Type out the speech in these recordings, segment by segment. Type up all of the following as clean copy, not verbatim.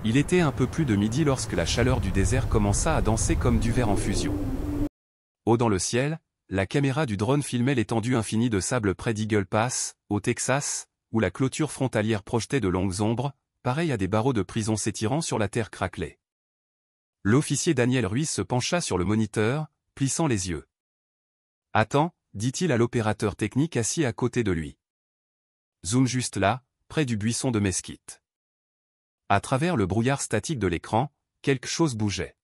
Il était un peu plus de midi lorsque la chaleur du désert commença à danser comme du verre en fusion. Haut dans le ciel, la caméra du drone filmait l'étendue infinie de sable près d'Eagle Pass, au Texas, où la clôture frontalière projetait de longues ombres, pareilles à des barreaux de prison s'étirant sur la terre craquelée. L'officier Daniel Ruiz se pencha sur le moniteur, plissant les yeux. « Attends » dit-il à l'opérateur technique assis à côté de lui. Zoom juste là, près du buisson de mesquite. À travers le brouillard statique de l'écran, quelque chose bougeait.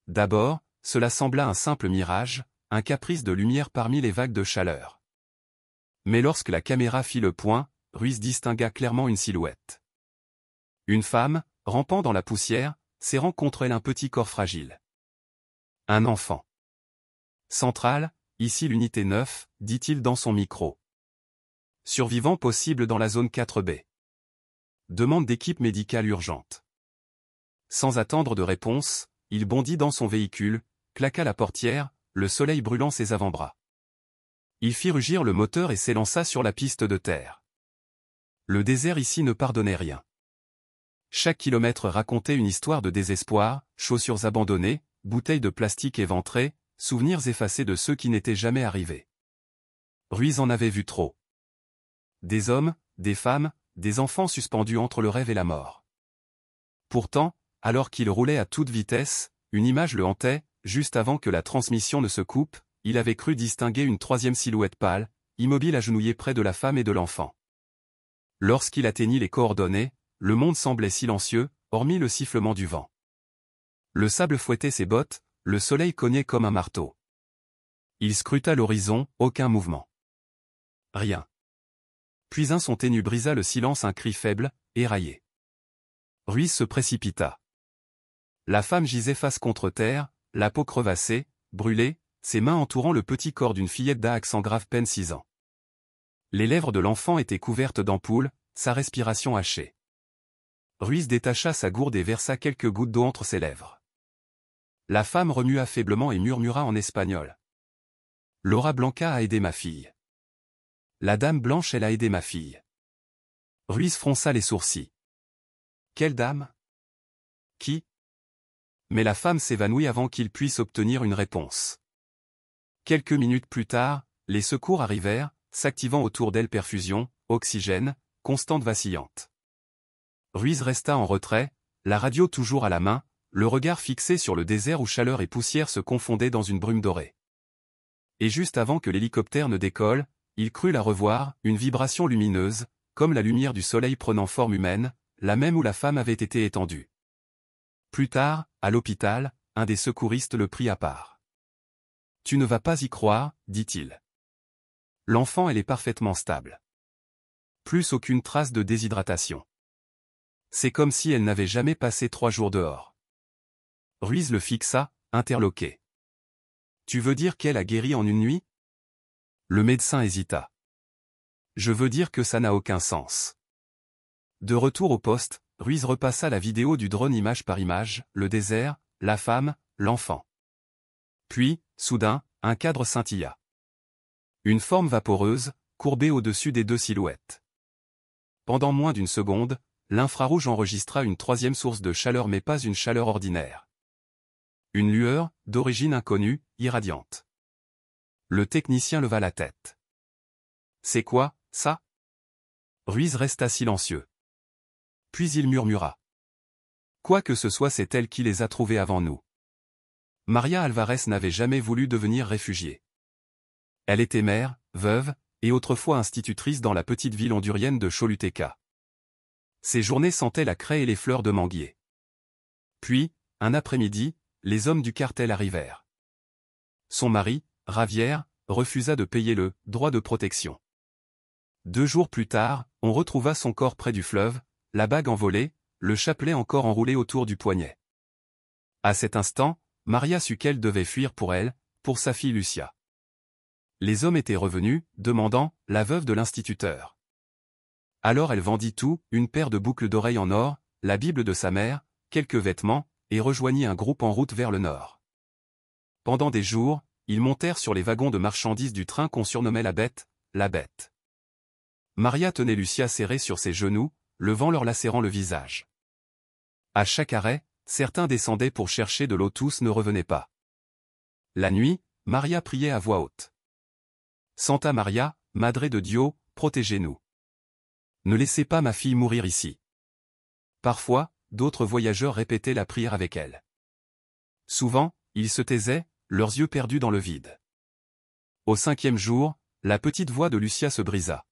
D'abord, cela sembla un simple mirage, un caprice de lumière parmi les vagues de chaleur. Mais lorsque la caméra fit le point, Ruiz distingua clairement une silhouette. Une femme, rampant dans la poussière, serrant contre elle un petit corps fragile. Un enfant. Centrale, ici l'unité 9, dit-il dans son micro. Survivant possible dans la zone 4B. Demande d'équipe médicale urgente. Sans attendre de réponse, il bondit dans son véhicule, claqua la portière, le soleil brûlant ses avant-bras. Il fit rugir le moteur et s'élança sur la piste de terre. Le désert ici ne pardonnait rien. Chaque kilomètre racontait une histoire de désespoir, chaussures abandonnées, bouteilles de plastique éventrées, souvenirs effacés de ceux qui n'étaient jamais arrivés. Ruiz en avait vu trop. Des hommes, des femmes, des enfants suspendus entre le rêve et la mort. Pourtant, alors qu'il roulait à toute vitesse, une image le hantait, juste avant que la transmission ne se coupe, il avait cru distinguer une troisième silhouette pâle, immobile agenouillée près de la femme et de l'enfant. Lorsqu'il atteignit les coordonnées, le monde semblait silencieux, hormis le sifflement du vent. Le sable fouettait ses bottes, le soleil cognait comme un marteau. Il scruta l'horizon, aucun mouvement. Rien. Puis un son ténu brisa le silence, un cri faible, éraillé. Ruiz se précipita. La femme gisait face contre terre, la peau crevassée, brûlée, ses mains entourant le petit corps d'une fillette d'Aix en grave peine 6 ans. Les lèvres de l'enfant étaient couvertes d'ampoules, sa respiration hachée. Ruiz détacha sa gourde et versa quelques gouttes d'eau entre ses lèvres. La femme remua faiblement et murmura en espagnol. « Laura Blanca a aidé ma fille. La dame blanche, elle a aidé ma fille. » Ruiz fronça les sourcils. « Quelle dame ? Qui ?» Mais la femme s'évanouit avant qu'il puisse obtenir une réponse. Quelques minutes plus tard, les secours arrivèrent, s'activant autour d'elle perfusion, oxygène, constante vacillante. Ruiz resta en retrait, la radio toujours à la main, le regard fixé sur le désert où chaleur et poussière se confondaient dans une brume dorée. Et juste avant que l'hélicoptère ne décolle, il crut la revoir, une vibration lumineuse, comme la lumière du soleil prenant forme humaine, la même où la femme avait été étendue. Plus tard, à l'hôpital, un des secouristes le prit à part. « Tu ne vas pas y croire, dit-il. L'enfant, elle est parfaitement stable. Plus aucune trace de déshydratation. C'est comme si elle n'avait jamais passé 3 jours dehors. » Ruiz le fixa, interloqué. « Tu veux dire qu'elle a guéri en une nuit ?» Le médecin hésita. « Je veux dire que ça n'a aucun sens. » De retour au poste, Ruiz repassa la vidéo du drone image par image, le désert, la femme, l'enfant. Puis, soudain, un cadre scintilla. Une forme vaporeuse, courbée au-dessus des 2 silhouettes. Pendant moins d'une seconde, l'infrarouge enregistra une troisième source de chaleur, mais pas une chaleur ordinaire. Une lueur, d'origine inconnue, irradiante. Le technicien leva la tête. « C'est quoi, ça ?» Ruiz resta silencieux. Puis il murmura. « Quoi que ce soit, c'est elle qui les a trouvés avant nous. Maria Alvarez n'avait jamais voulu devenir réfugiée. Elle était mère, veuve, et autrefois institutrice dans la petite ville hondurienne de Choluteca. Ses journées sentaient la craie et les fleurs de manguier. Puis, un après-midi, les hommes du cartel arrivèrent. Son mari, Javier, refusa de payer le « droit de protection ». 2 jours plus tard, on retrouva son corps près du fleuve, la bague envolée, le chapelet encore enroulé autour du poignet. À cet instant, Maria sut qu'elle devait fuir pour elle, pour sa fille Lucia. Les hommes étaient revenus, demandant « la veuve de l'instituteur ». Alors elle vendit tout, une paire de boucles d'oreilles en or, la Bible de sa mère, quelques vêtements, et rejoignit un groupe en route vers le nord. Pendant des jours, ils montèrent sur les wagons de marchandises du train qu'on surnommait la Bête, la Bête. Maria tenait Lucia serrée sur ses genoux, le vent leur lacérant le visage. À chaque arrêt, certains descendaient pour chercher de l'eau, tous ne revenaient pas. La nuit, Maria priait à voix haute. Santa Maria, Madre de Dieu, protégez-nous. Ne laissez pas ma fille mourir ici. Parfois, d'autres voyageurs répétaient la prière avec elle. Souvent, ils se taisaient, leurs yeux perdus dans le vide. Au 5e jour, la petite voix de Lucia se brisa.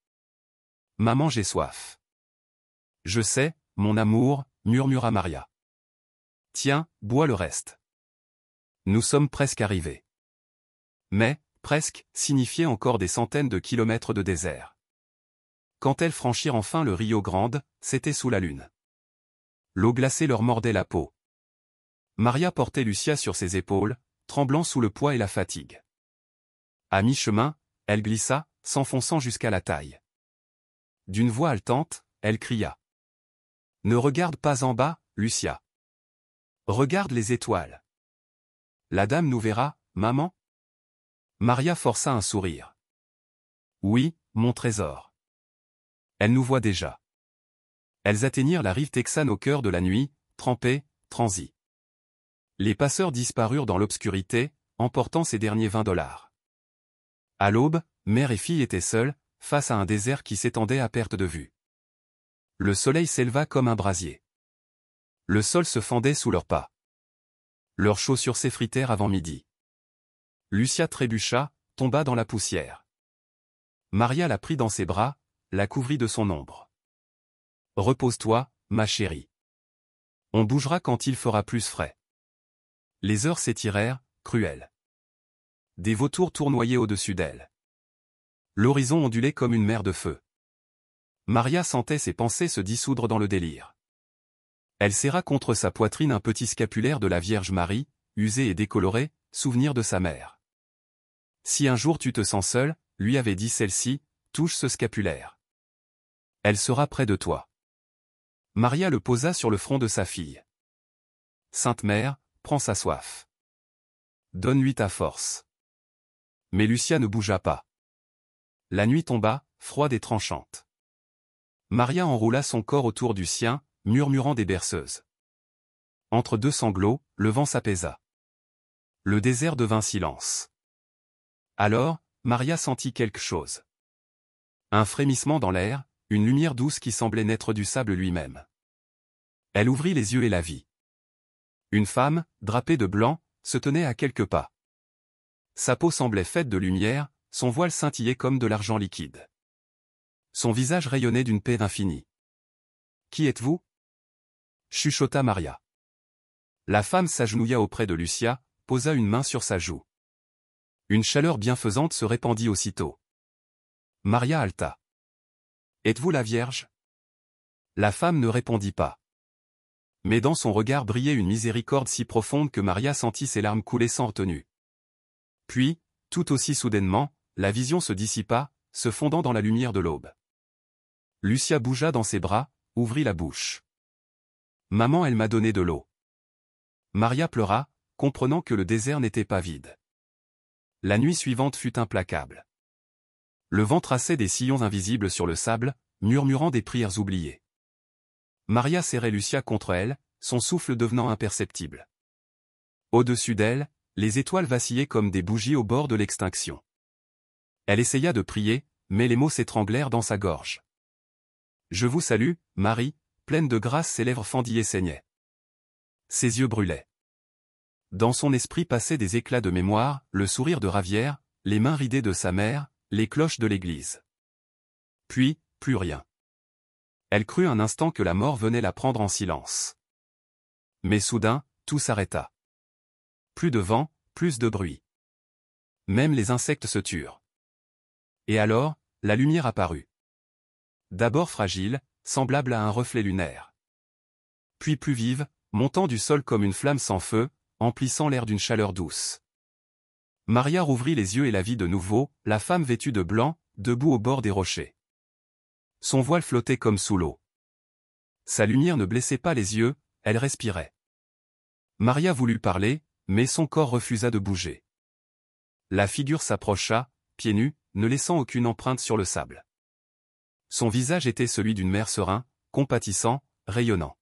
« Maman, j'ai soif. »« Je sais, mon amour, » murmura Maria. « Tiens, bois le reste. » Nous sommes presque arrivés. Mais, presque, signifiait encore des centaines de kilomètres de désert. Quand elles franchirent enfin le Rio Grande, c'était sous la lune. L'eau glacée leur mordait la peau. Maria portait Lucia sur ses épaules, tremblant sous le poids et la fatigue. À mi-chemin, elle glissa, s'enfonçant jusqu'à la taille. D'une voix haletante, elle cria. « Ne regarde pas en bas, Lucia. Regarde les étoiles. La dame nous verra, maman ?» Maria força un sourire. « Oui, mon trésor. Elle nous voit déjà. » Elles atteignirent la rive texane au cœur de la nuit, trempées, transies. Les passeurs disparurent dans l'obscurité, emportant ces derniers $20. À l'aube, mère et fille étaient seules, face à un désert qui s'étendait à perte de vue. Le soleil s'éleva comme un brasier. Le sol se fendait sous leurs pas. Leurs chaussures s'effritèrent avant midi. Lucia trébucha, tomba dans la poussière. Maria la prit dans ses bras, la couvrit de son ombre. « Repose-toi, ma chérie. On bougera quand il fera plus frais. » Les heures s'étirèrent, cruelles. Des vautours tournoyaient au-dessus d'elle. L'horizon ondulait comme une mer de feu. Maria sentait ses pensées se dissoudre dans le délire. Elle serra contre sa poitrine un petit scapulaire de la Vierge Marie, usé et décoloré, souvenir de sa mère. « Si un jour tu te sens seule, lui avait dit celle-ci, touche ce scapulaire. Elle sera près de toi. » Maria le posa sur le front de sa fille. « Sainte Mère, prends sa soif. Donne-lui ta force. » Mais Lucia ne bougea pas. La nuit tomba, froide et tranchante. Maria enroula son corps autour du sien, murmurant des berceuses. Entre deux sanglots, le vent s'apaisa. Le désert devint silence. Alors, Maria sentit quelque chose. Un frémissement dans l'air, une lumière douce qui semblait naître du sable lui-même. Elle ouvrit les yeux et la vit. Une femme, drapée de blanc, se tenait à quelques pas. Sa peau semblait faite de lumière, son voile scintillait comme de l'argent liquide. Son visage rayonnait d'une paix infinie. « Qui êtes-vous » chuchota Maria. La femme s'agenouilla auprès de Lucia, posa une main sur sa joue. Une chaleur bienfaisante se répandit aussitôt. Maria haleta. « Êtes-vous la Vierge » La femme ne répondit pas. Mais dans son regard brillait une miséricorde si profonde que Maria sentit ses larmes couler sans retenue. Puis, tout aussi soudainement, la vision se dissipa, se fondant dans la lumière de l'aube. Lucia bougea dans ses bras, ouvrit la bouche. « Maman, elle m'a donné de l'eau. » Maria pleura, comprenant que le désert n'était pas vide. La nuit suivante fut implacable. Le vent traçait des sillons invisibles sur le sable, murmurant des prières oubliées. Maria serrait Lucia contre elle, son souffle devenant imperceptible. Au-dessus d'elle, les étoiles vacillaient comme des bougies au bord de l'extinction. Elle essaya de prier, mais les mots s'étranglèrent dans sa gorge. « Je vous salue, Marie », pleine de grâce, ses lèvres fendillées saignaient. Ses yeux brûlaient. Dans son esprit passaient des éclats de mémoire, le sourire de Ravière, les mains ridées de sa mère, les cloches de l'église. Puis, plus rien. Elle crut un instant que la mort venait la prendre en silence. Mais soudain, tout s'arrêta. Plus de vent, plus de bruit. Même les insectes se turent. Et alors, la lumière apparut. D'abord fragile, semblable à un reflet lunaire. Puis plus vive, montant du sol comme une flamme sans feu, emplissant l'air d'une chaleur douce. Maria rouvrit les yeux et la vit de nouveau, la femme vêtue de blanc, debout au bord des rochers. Son voile flottait comme sous l'eau. Sa lumière ne blessait pas les yeux, elle respirait. Maria voulut parler, mais son corps refusa de bouger. La figure s'approcha, pieds nus, ne laissant aucune empreinte sur le sable. Son visage était celui d'une mère serein, compatissant, rayonnant.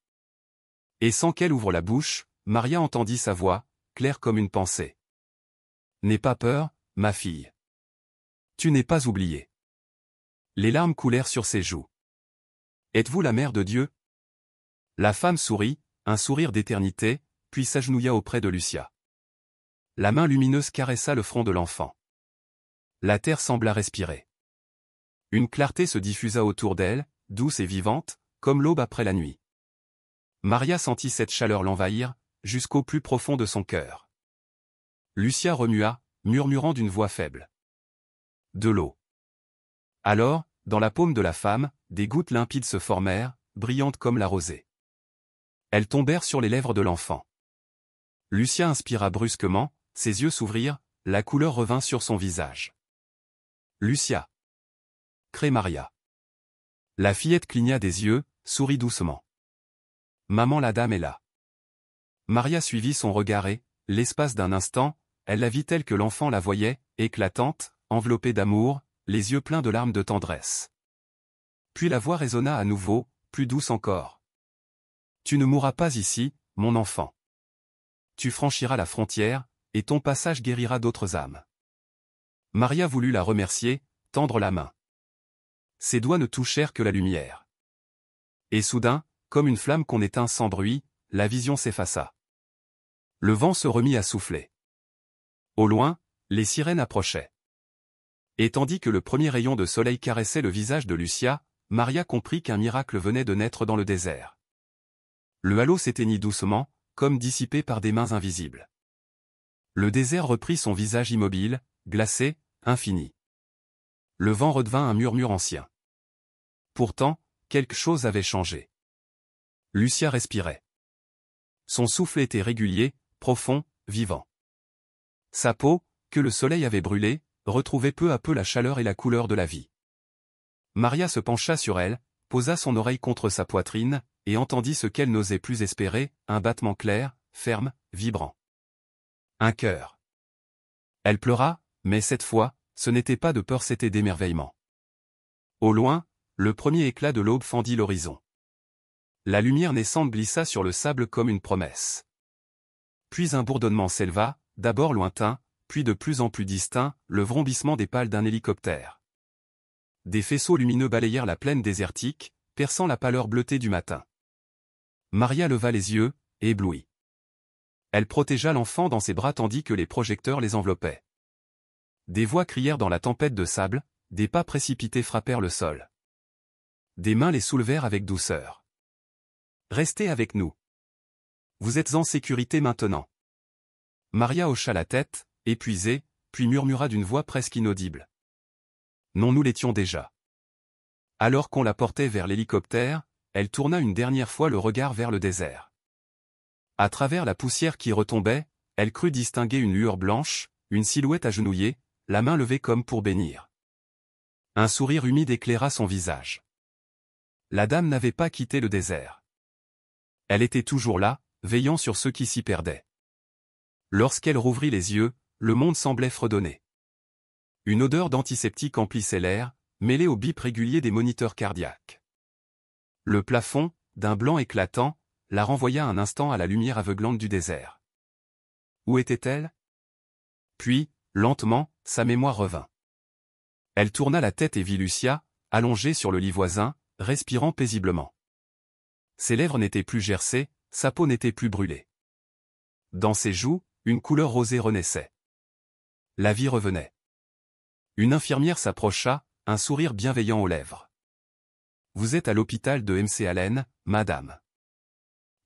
Et sans qu'elle ouvre la bouche, Maria entendit sa voix, claire comme une pensée. N'aie pas peur, ma fille. Tu n'es pas oubliée. Les larmes coulèrent sur ses joues. Êtes-vous la mère de Dieu? La femme sourit, un sourire d'éternité, puis s'agenouilla auprès de Lucia. La main lumineuse caressa le front de l'enfant. La terre sembla respirer. Une clarté se diffusa autour d'elle, douce et vivante, comme l'aube après la nuit. Maria sentit cette chaleur l'envahir, jusqu'au plus profond de son cœur. Lucia remua, murmurant d'une voix faible. De l'eau. Alors, dans la paume de la femme, des gouttes limpides se formèrent, brillantes comme la rosée. Elles tombèrent sur les lèvres de l'enfant. Lucia inspira brusquement, ses yeux s'ouvrirent, la couleur revint sur son visage. Lucia. Crée Maria. La fillette cligna des yeux, sourit doucement. Maman, la dame est là. Maria suivit son regard et, l'espace d'un instant, elle la vit telle que l'enfant la voyait, éclatante, enveloppée d'amour, les yeux pleins de larmes de tendresse. Puis la voix résonna à nouveau, plus douce encore. Tu ne mourras pas ici, mon enfant. Tu franchiras la frontière, et ton passage guérira d'autres âmes. Maria voulut la remercier, tendre la main. Ses doigts ne touchèrent que la lumière. Et soudain, comme une flamme qu'on éteint sans bruit, la vision s'effaça. Le vent se remit à souffler. Au loin, les sirènes approchaient. Et tandis que le premier rayon de soleil caressait le visage de Lucia, Maria comprit qu'un miracle venait de naître dans le désert. Le halo s'éteignit doucement, comme dissipé par des mains invisibles. Le désert reprit son visage immobile, glacé, infini. Le vent redevint un murmure ancien. Pourtant, quelque chose avait changé. Lucia respirait. Son souffle était régulier, profond, vivant. Sa peau, que le soleil avait brûlée, retrouvait peu à peu la chaleur et la couleur de la vie. Maria se pencha sur elle, posa son oreille contre sa poitrine, et entendit ce qu'elle n'osait plus espérer, un battement clair, ferme, vibrant. Un cœur. Elle pleura, mais cette fois, ce n'était pas de peur, c'était d'émerveillement. Au loin, le premier éclat de l'aube fendit l'horizon. La lumière naissante glissa sur le sable comme une promesse. Puis un bourdonnement s'éleva, d'abord lointain, puis de plus en plus distinct, le vrombissement des pales d'un hélicoptère. Des faisceaux lumineux balayèrent la plaine désertique, perçant la pâleur bleutée du matin. Maria leva les yeux, éblouie. Elle protégea l'enfant dans ses bras tandis que les projecteurs les enveloppaient. Des voix crièrent dans la tempête de sable, des pas précipités frappèrent le sol. Des mains les soulevèrent avec douceur. Restez avec nous. Vous êtes en sécurité maintenant. Maria hocha la tête, épuisée, puis murmura d'une voix presque inaudible. Non, nous l'étions déjà. Alors qu'on la portait vers l'hélicoptère, elle tourna une dernière fois le regard vers le désert. À travers la poussière qui retombait, elle crut distinguer une lueur blanche, une silhouette agenouillée, la main levée comme pour bénir. Un sourire humide éclaira son visage. La dame n'avait pas quitté le désert. Elle était toujours là, veillant sur ceux qui s'y perdaient. Lorsqu'elle rouvrit les yeux, le monde semblait fredonner. Une odeur d'antiseptique emplissait l'air, mêlée au bip régulier des moniteurs cardiaques. Le plafond, d'un blanc éclatant, la renvoya un instant à la lumière aveuglante du désert. Où était-elle? Puis, lentement, sa mémoire revint. Elle tourna la tête et vit Lucia, allongée sur le lit voisin, respirant paisiblement. Ses lèvres n'étaient plus gercées, sa peau n'était plus brûlée. Dans ses joues, une couleur rosée renaissait. La vie revenait. Une infirmière s'approcha, un sourire bienveillant aux lèvres. Vous êtes à l'hôpital de MC Allen, madame.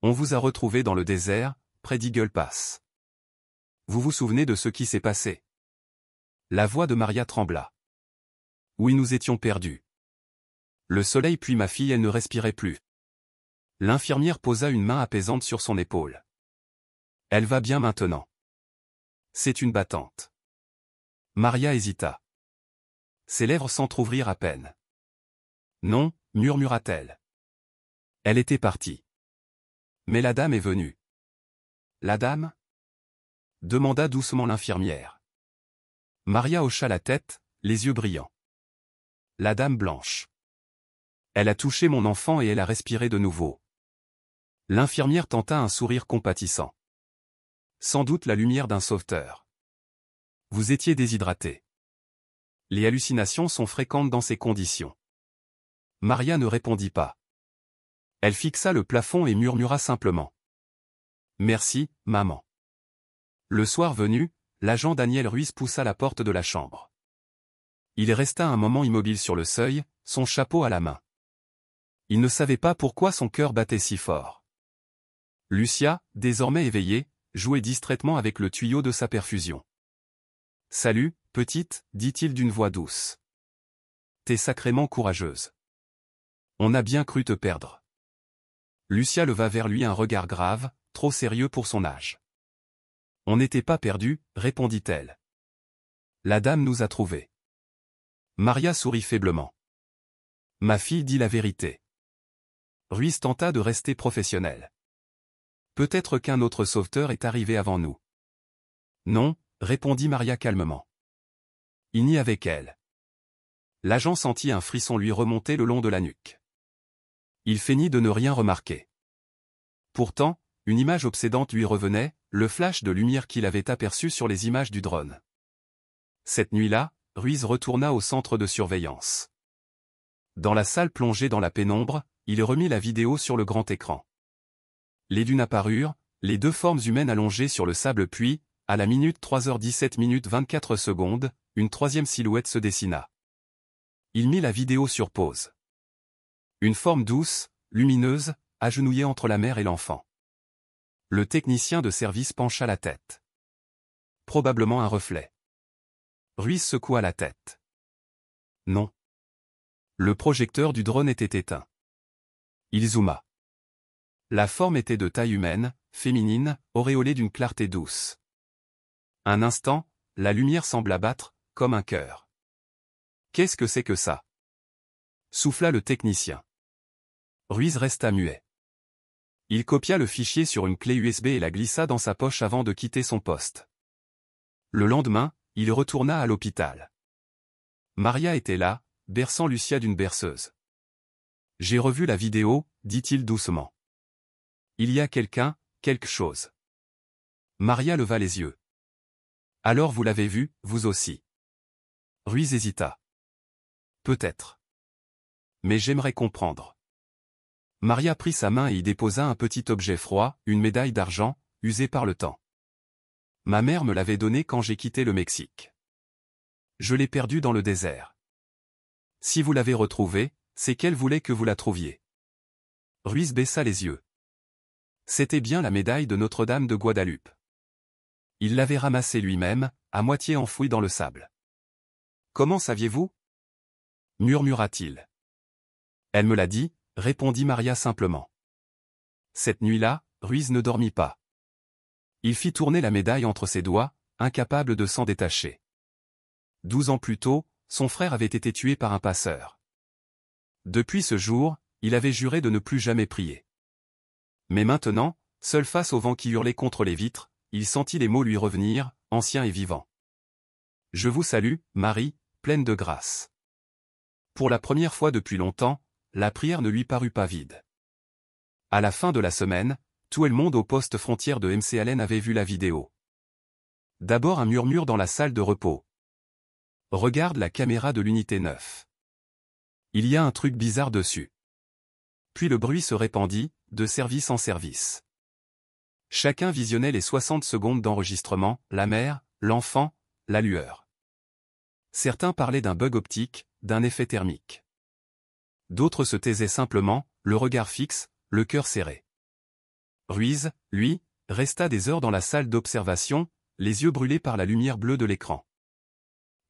On vous a retrouvé dans le désert, près d'Eagle Pass. Vous vous souvenez de ce qui s'est passé? La voix de Maria trembla. Oui, nous étions perdus. Le soleil puis ma fille, elle ne respirait plus. L'infirmière posa une main apaisante sur son épaule. Elle va bien maintenant. C'est une battante. Maria hésita. Ses lèvres s'entr'ouvrirent à peine. Non, murmura-t-elle. Elle était partie. Mais la dame est venue. La dame? Demanda doucement l'infirmière. Maria hocha la tête, les yeux brillants. La dame blanche. Elle a touché mon enfant et elle a respiré de nouveau. L'infirmière tenta un sourire compatissant. Sans doute la lumière d'un sauveteur. Vous étiez déshydraté. Les hallucinations sont fréquentes dans ces conditions. Maria ne répondit pas. Elle fixa le plafond et murmura simplement. Merci, maman. Le soir venu, l'agent Daniel Ruiz poussa la porte de la chambre. Il resta un moment immobile sur le seuil, son chapeau à la main. Il ne savait pas pourquoi son cœur battait si fort. Lucia, désormais éveillée, jouait distraitement avec le tuyau de sa perfusion. « Salut, petite, dit-il d'une voix douce. T'es sacrément courageuse. On a bien cru te perdre. » Lucia leva vers lui un regard grave, trop sérieux pour son âge. « On n'était pas perdus, répondit-elle. La dame nous a trouvés. » Maria sourit faiblement. « Ma fille dit la vérité. » Ruiz tenta de rester professionnel. « Peut-être qu'un autre sauveteur est arrivé avant nous. »« Non, » répondit Maria calmement. « Il n'y avait qu'elle. » L'agent sentit un frisson lui remonter le long de la nuque. Il feignit de ne rien remarquer. Pourtant, une image obsédante lui revenait, le flash de lumière qu'il avait aperçu sur les images du drone. Cette nuit-là, Ruiz retourna au centre de surveillance. Dans la salle plongée dans la pénombre, il remit la vidéo sur le grand écran. Les dunes apparurent, les deux formes humaines allongées sur le sable puis, à la minute 3h17 minutes 24 secondes, une troisième silhouette se dessina. Il mit la vidéo sur pause. Une forme douce, lumineuse, agenouillée entre la mère et l'enfant. Le technicien de service pencha la tête. Probablement un reflet. Ruiz secoua la tête. Non. Le projecteur du drone était éteint. Il zooma. La forme était de taille humaine, féminine, auréolée d'une clarté douce. Un instant, la lumière sembla battre, comme un cœur. « Qu'est-ce que c'est que ça ?» souffla le technicien. Ruiz resta muet. Il copia le fichier sur une clé USB et la glissa dans sa poche avant de quitter son poste. Le lendemain, il retourna à l'hôpital. Maria était là, berçant Lucia d'une berceuse. « J'ai revu la vidéo, dit-il doucement. Il y a quelqu'un, quelque chose. » Maria leva les yeux. « Alors vous l'avez vu, vous aussi ?» Ruiz hésita. « Peut-être. Mais j'aimerais comprendre. » Maria prit sa main et y déposa un petit objet froid, une médaille d'argent, usée par le temps. « Ma mère me l'avait donnée quand j'ai quitté le Mexique. Je l'ai perdue dans le désert. Si vous l'avez retrouvée, c'est qu'elle voulait que vous la trouviez. » Ruiz baissa les yeux. C'était bien la médaille de Notre-Dame de Guadalupe. Il l'avait ramassée lui-même, à moitié enfouie dans le sable. « Comment saviez-vous » murmura-t-il. « Elle me l'a dit, » répondit Maria simplement. Cette nuit-là, Ruiz ne dormit pas. Il fit tourner la médaille entre ses doigts, incapable de s'en détacher. 12 ans plus tôt, son frère avait été tué par un passeur. Depuis ce jour, il avait juré de ne plus jamais prier. Mais maintenant, seul face au vent qui hurlait contre les vitres, il sentit les mots lui revenir, anciens et vivants. « Je vous salue, Marie, pleine de grâce. » Pour la première fois depuis longtemps, la prière ne lui parut pas vide. À la fin de la semaine, tout le monde au poste frontière de McAllen avait vu la vidéo. D'abord un murmure dans la salle de repos. « Regarde la caméra de l'unité 9. Il y a un truc bizarre dessus. » Puis le bruit se répandit, de service en service. Chacun visionnait les 60 secondes d'enregistrement, la mère, l'enfant, la lueur. Certains parlaient d'un bug optique, d'un effet thermique. D'autres se taisaient simplement, le regard fixe, le cœur serré. Ruiz, lui, resta des heures dans la salle d'observation, les yeux brûlés par la lumière bleue de l'écran.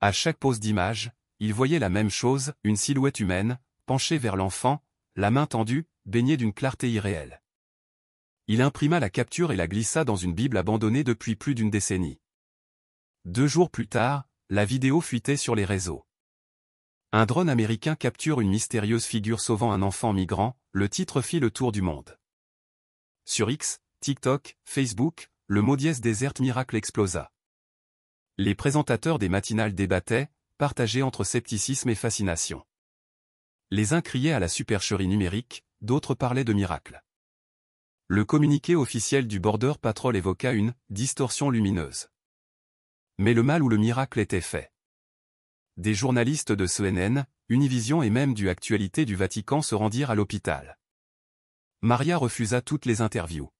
À chaque pause d'image, il voyait la même chose, une silhouette humaine, penchée vers l'enfant, la main tendue, baignée d'une clarté irréelle. Il imprima la capture et la glissa dans une Bible abandonnée depuis plus d'une décennie. 2 jours plus tard, la vidéo fuitait sur les réseaux. Un drone américain capture une mystérieuse figure sauvant un enfant migrant, le titre fit le tour du monde. Sur X, TikTok, Facebook, le mot dièse Desert Miracle explosa. Les présentateurs des matinales débattaient, partagés entre scepticisme et fascination. Les uns criaient à la supercherie numérique, d'autres parlaient de miracle. Le communiqué officiel du Border Patrol évoqua une « distorsion lumineuse ». Mais le mal ou le miracle était fait. Des journalistes de CNN, Univision et même du Actualité du Vatican se rendirent à l'hôpital. Maria refusa toutes les interviews.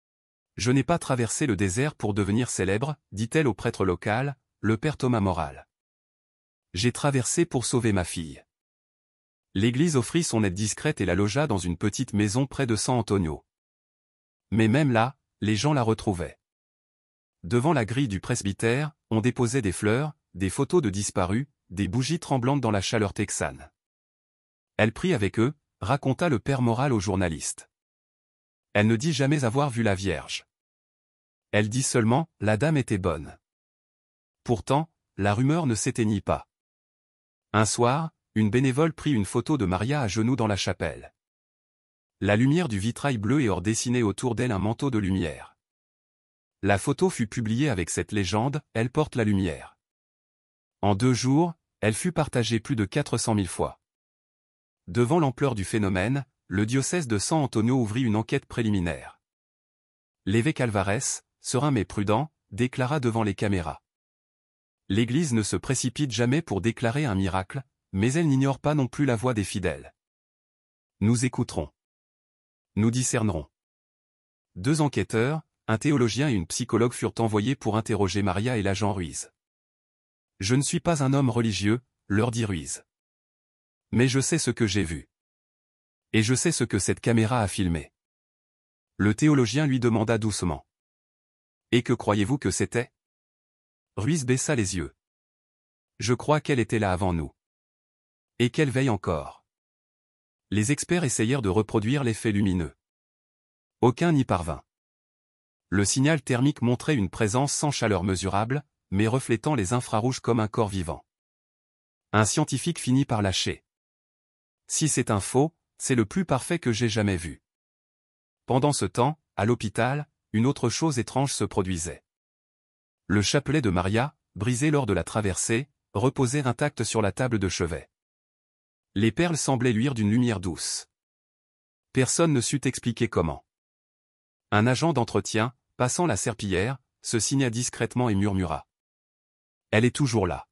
« Je n'ai pas traversé le désert pour devenir célèbre », dit-elle au prêtre local, le père Thomas Moral. « J'ai traversé pour sauver ma fille. » L'Église offrit son aide discrète et la logea dans une petite maison près de San Antonio. Mais même là, les gens la retrouvaient. Devant la grille du presbytère, on déposait des fleurs, des photos de disparus, des bougies tremblantes dans la chaleur texane. Elle prit avec eux, raconta le père Moral au journaliste. Elle ne dit jamais avoir vu la Vierge. Elle dit seulement, la dame était bonne. Pourtant, la rumeur ne s'éteignit pas. Un soir, une bénévole prit une photo de Maria à genoux dans la chapelle. La lumière du vitrail bleu et or dessinait autour d'elle un manteau de lumière. La photo fut publiée avec cette légende, « Elle porte la lumière ». En 2 jours, elle fut partagée plus de 400 000 fois. Devant l'ampleur du phénomène, le diocèse de San Antonio ouvrit une enquête préliminaire. L'évêque Alvarez, serein mais prudent, déclara devant les caméras. L'Église ne se précipite jamais pour déclarer un miracle, mais elle n'ignore pas non plus la voix des fidèles. Nous écouterons. Nous discernerons. 2 enquêteurs, un théologien et une psychologue furent envoyés pour interroger Maria et l'agent Ruiz. « Je ne suis pas un homme religieux », leur dit Ruiz. « Mais je sais ce que j'ai vu. Et je sais ce que cette caméra a filmé. » Le théologien lui demanda doucement. « Et que croyez-vous que c'était » Ruiz baissa les yeux. « Je crois qu'elle était là avant nous. Et qu'elle veille encore. » Les experts essayèrent de reproduire l'effet lumineux. Aucun n'y parvint. Le signal thermique montrait une présence sans chaleur mesurable, mais reflétant les infrarouges comme un corps vivant. Un scientifique finit par lâcher. « Si c'est un faux, c'est le plus parfait que j'ai jamais vu. » Pendant ce temps, à l'hôpital, une autre chose étrange se produisait. Le chapelet de Maria, brisé lors de la traversée, reposait intact sur la table de chevet. Les perles semblaient luire d'une lumière douce. Personne ne sut expliquer comment. Un agent d'entretien, passant la serpillière, se signa discrètement et murmura. « Elle est toujours là. »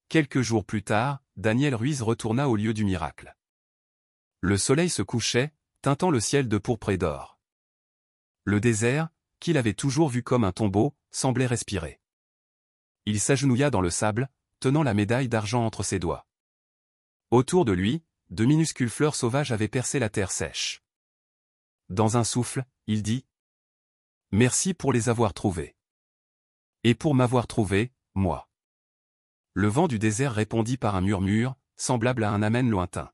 Quelques jours plus tard, Daniel Ruiz retourna au lieu du miracle. Le soleil se couchait, teintant le ciel de pourpre et d'or. Le désert, qu'il avait toujours vu comme un tombeau, semblait respirer. Il s'agenouilla dans le sable, tenant la médaille d'argent entre ses doigts. Autour de lui, de minuscules fleurs sauvages avaient percé la terre sèche. Dans un souffle, il dit « Merci pour les avoir trouvés. Et pour m'avoir trouvé, moi. » Le vent du désert répondit par un murmure, semblable à un amen lointain.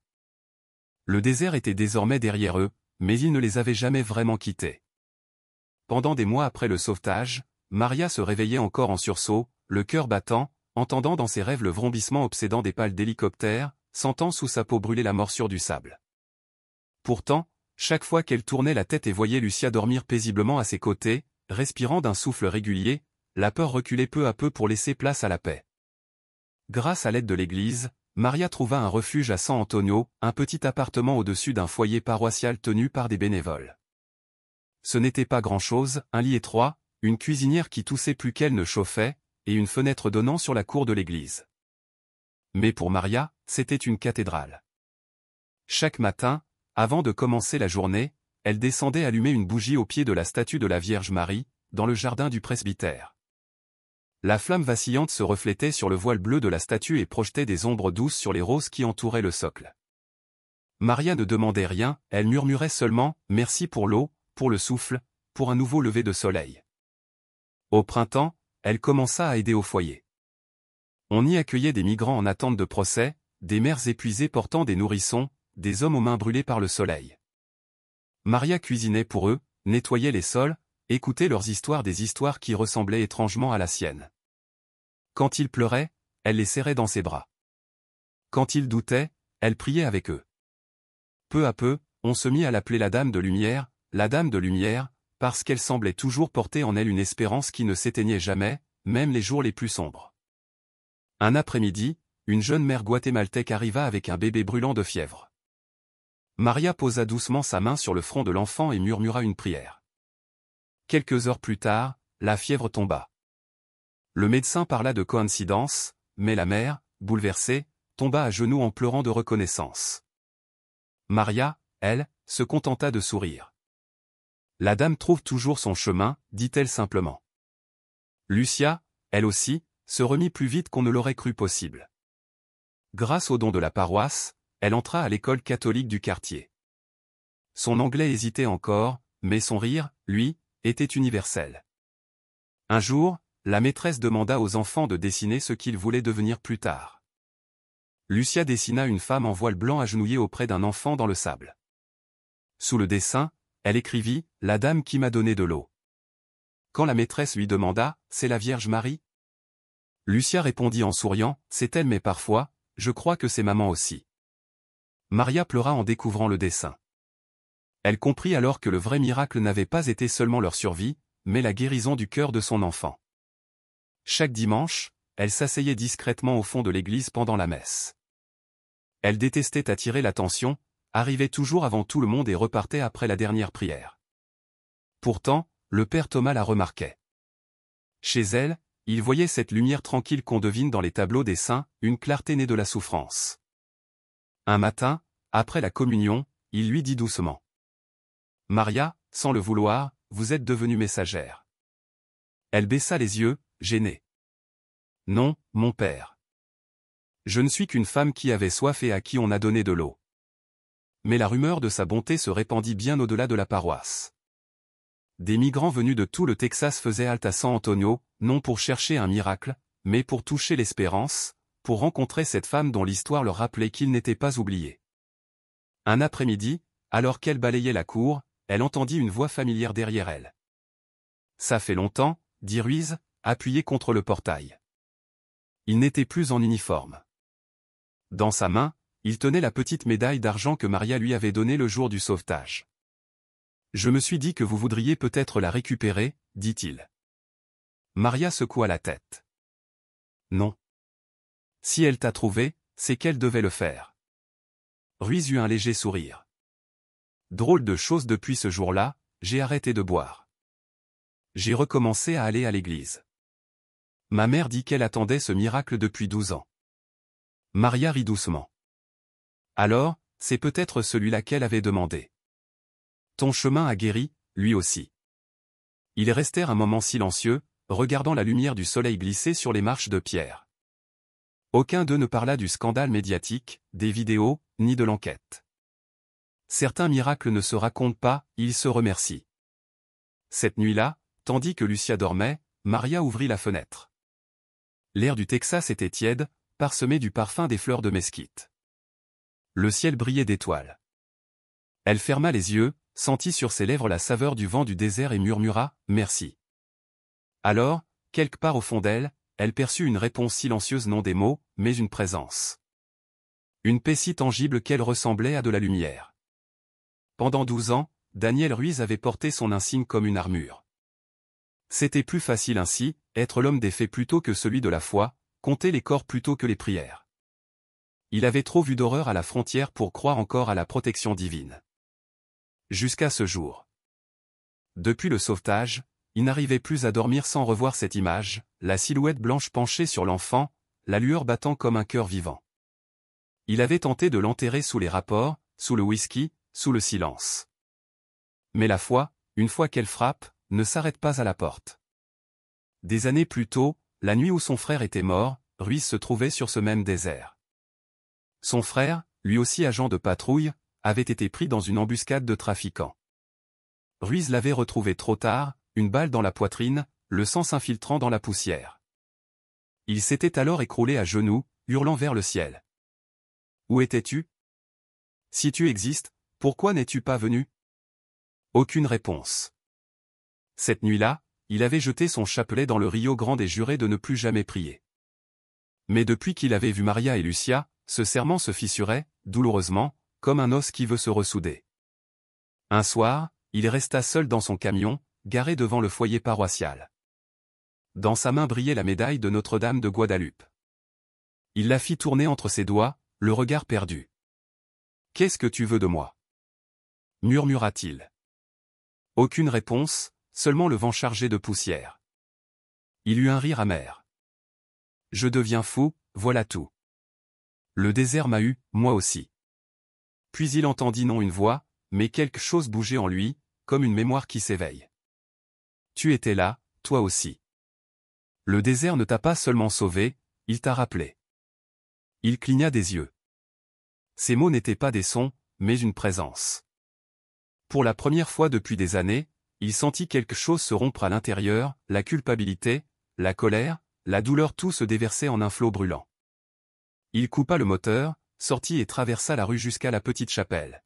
Le désert était désormais derrière eux, mais il ne les avait jamais vraiment quittés. Pendant des mois après le sauvetage, Maria se réveillait encore en sursaut, le cœur battant, entendant dans ses rêves le vrombissement obsédant des pales d'hélicoptères, sentant sous sa peau brûler la morsure du sable. Pourtant, chaque fois qu'elle tournait la tête et voyait Lucia dormir paisiblement à ses côtés, respirant d'un souffle régulier, la peur reculait peu à peu pour laisser place à la paix. Grâce à l'aide de l'Église, Maria trouva un refuge à San Antonio, un petit appartement au-dessus d'un foyer paroissial tenu par des bénévoles. Ce n'était pas grand-chose, un lit étroit, une cuisinière qui toussait plus qu'elle ne chauffait, et une fenêtre donnant sur la cour de l'église. Mais pour Maria, c'était une cathédrale. Chaque matin, avant de commencer la journée, elle descendait allumer une bougie au pied de la statue de la Vierge Marie, dans le jardin du presbytère. La flamme vacillante se reflétait sur le voile bleu de la statue et projetait des ombres douces sur les roses qui entouraient le socle. Maria ne demandait rien, elle murmurait seulement « Merci pour l'eau, pour le souffle, pour un nouveau lever de soleil. » Au printemps, elle commença à aider au foyer. On y accueillait des migrants en attente de procès, des mères épuisées portant des nourrissons, des hommes aux mains brûlées par le soleil. Maria cuisinait pour eux, nettoyait les sols, écoutait leurs histoires, des histoires qui ressemblaient étrangement à la sienne. Quand ils pleuraient, elle les serrait dans ses bras. Quand ils doutaient, elle priait avec eux. Peu à peu, on se mit à l'appeler la Dame de Lumière, parce qu'elle semblait toujours porter en elle une espérance qui ne s'éteignait jamais, même les jours les plus sombres. Un après-midi, une jeune mère guatémaltèque arriva avec un bébé brûlant de fièvre. Maria posa doucement sa main sur le front de l'enfant et murmura une prière. Quelques heures plus tard, la fièvre tomba. Le médecin parla de coïncidence, mais la mère, bouleversée, tomba à genoux en pleurant de reconnaissance. Maria, elle, se contenta de sourire. La dame trouve toujours son chemin, dit-elle simplement. Lucia, elle aussi, se remit plus vite qu'on ne l'aurait cru possible. Grâce aux dons de la paroisse, elle entra à l'école catholique du quartier. Son anglais hésitait encore, mais son rire, lui, était universel. Un jour, la maîtresse demanda aux enfants de dessiner ce qu'ils voulaient devenir plus tard. Lucia dessina une femme en voile blanc agenouillée auprès d'un enfant dans le sable. Sous le dessin, elle écrivit « La dame qui m'a donné de l'eau ». Quand la maîtresse lui demanda « C'est la Vierge Marie ?» Lucia répondit en souriant « C'est elle mais parfois, je crois que c'est maman aussi ». Maria pleura en découvrant le dessin. Elle comprit alors que le vrai miracle n'avait pas été seulement leur survie, mais la guérison du cœur de son enfant. Chaque dimanche, elle s'asseyait discrètement au fond de l'église pendant la messe. Elle détestait attirer l'attention, arrivait toujours avant tout le monde et repartait après la dernière prière. Pourtant, le père Thomas la remarquait. Chez elle, il voyait cette lumière tranquille qu'on devine dans les tableaux des saints, une clarté née de la souffrance. Un matin, après la communion, il lui dit doucement. « Maria, sans le vouloir, vous êtes devenue messagère. » Elle baissa les yeux, gênée. « Non, mon père. Je ne suis qu'une femme qui avait soif et à qui on a donné de l'eau. » Mais la rumeur de sa bonté se répandit bien au-delà de la paroisse. Des migrants venus de tout le Texas faisaient halte à San Antonio, non pour chercher un miracle, mais pour toucher l'espérance, pour rencontrer cette femme dont l'histoire leur rappelait qu'il n'était pas oublié. Un après-midi, alors qu'elle balayait la cour, elle entendit une voix familière derrière elle. « Ça fait longtemps, » dit Ruiz, appuyé contre le portail. Il n'était plus en uniforme. Dans sa main, il tenait la petite médaille d'argent que Maria lui avait donnée le jour du sauvetage. « Je me suis dit que vous voudriez peut-être la récupérer, » dit-il. Maria secoua la tête. « Non. Si elle t'a trouvé, c'est qu'elle devait le faire. » Ruiz eut un léger sourire. « Drôle de chose depuis ce jour-là, j'ai arrêté de boire. J'ai recommencé à aller à l'église. Ma mère dit qu'elle attendait ce miracle depuis 12 ans. » Maria rit doucement. « Alors, c'est peut-être celui-là qu'elle avait demandé. Ton chemin a guéri, lui aussi. » Ils restèrent un moment silencieux, regardant la lumière du soleil glisser sur les marches de pierre. Aucun d'eux ne parla du scandale médiatique, des vidéos, ni de l'enquête. Certains miracles ne se racontent pas, ils se remercient. Cette nuit-là, tandis que Lucia dormait, Maria ouvrit la fenêtre. L'air du Texas était tiède, parsemé du parfum des fleurs de mesquite. Le ciel brillait d'étoiles. Elle ferma les yeux, sentit sur ses lèvres la saveur du vent du désert et murmura « Merci ». Alors, quelque part au fond d'elle, elle perçut une réponse silencieuse, non des mots, mais une présence. Une paix si tangible qu'elle ressemblait à de la lumière. Pendant 12 ans, Daniel Ruiz avait porté son insigne comme une armure. C'était plus facile ainsi, être l'homme des faits plutôt que celui de la foi, compter les corps plutôt que les prières. Il avait trop vu d'horreur à la frontière pour croire encore à la protection divine. Jusqu'à ce jour. Depuis le sauvetage, il n'arrivait plus à dormir sans revoir cette image, la silhouette blanche penchée sur l'enfant, la lueur battant comme un cœur vivant. Il avait tenté de l'enterrer sous les rapports, sous le whisky, sous le silence. Mais la foi, une fois qu'elle frappe, ne s'arrête pas à la porte. Des années plus tôt, la nuit où son frère était mort, Ruiz se trouvait sur ce même désert. Son frère, lui aussi agent de patrouille, avait été pris dans une embuscade de trafiquants. Ruiz l'avait retrouvé trop tard, une balle dans la poitrine, le sang s'infiltrant dans la poussière. Il s'était alors écroulé à genoux, hurlant vers le ciel. « Où étais-tu? Si tu existes, pourquoi n'es-tu pas venu ?» Aucune réponse. Cette nuit-là, il avait jeté son chapelet dans le Rio Grande et juré de ne plus jamais prier. Mais depuis qu'il avait vu Maria et Lucia, ce serment se fissurait, douloureusement, comme un os qui veut se ressouder. Un soir, il resta seul dans son camion, garé devant le foyer paroissial. Dans sa main brillait la médaille de Notre-Dame de Guadalupe. Il la fit tourner entre ses doigts, le regard perdu. « Qu'est-ce que tu veux de moi ? murmura-t-il. Aucune réponse, seulement le vent chargé de poussière. Il eut un rire amer. Je deviens fou, voilà tout. Le désert m'a eu, moi aussi. Puis il entendit non une voix, mais quelque chose bougeait en lui, comme une mémoire qui s'éveille. Tu étais là, toi aussi. Le désert ne t'a pas seulement sauvé, il t'a rappelé. Il cligna des yeux. Ces mots n'étaient pas des sons, mais une présence. Pour la première fois depuis des années, il sentit quelque chose se rompre à l'intérieur, la culpabilité, la colère, la douleur, tout se déversait en un flot brûlant. Il coupa le moteur, sortit et traversa la rue jusqu'à la petite chapelle.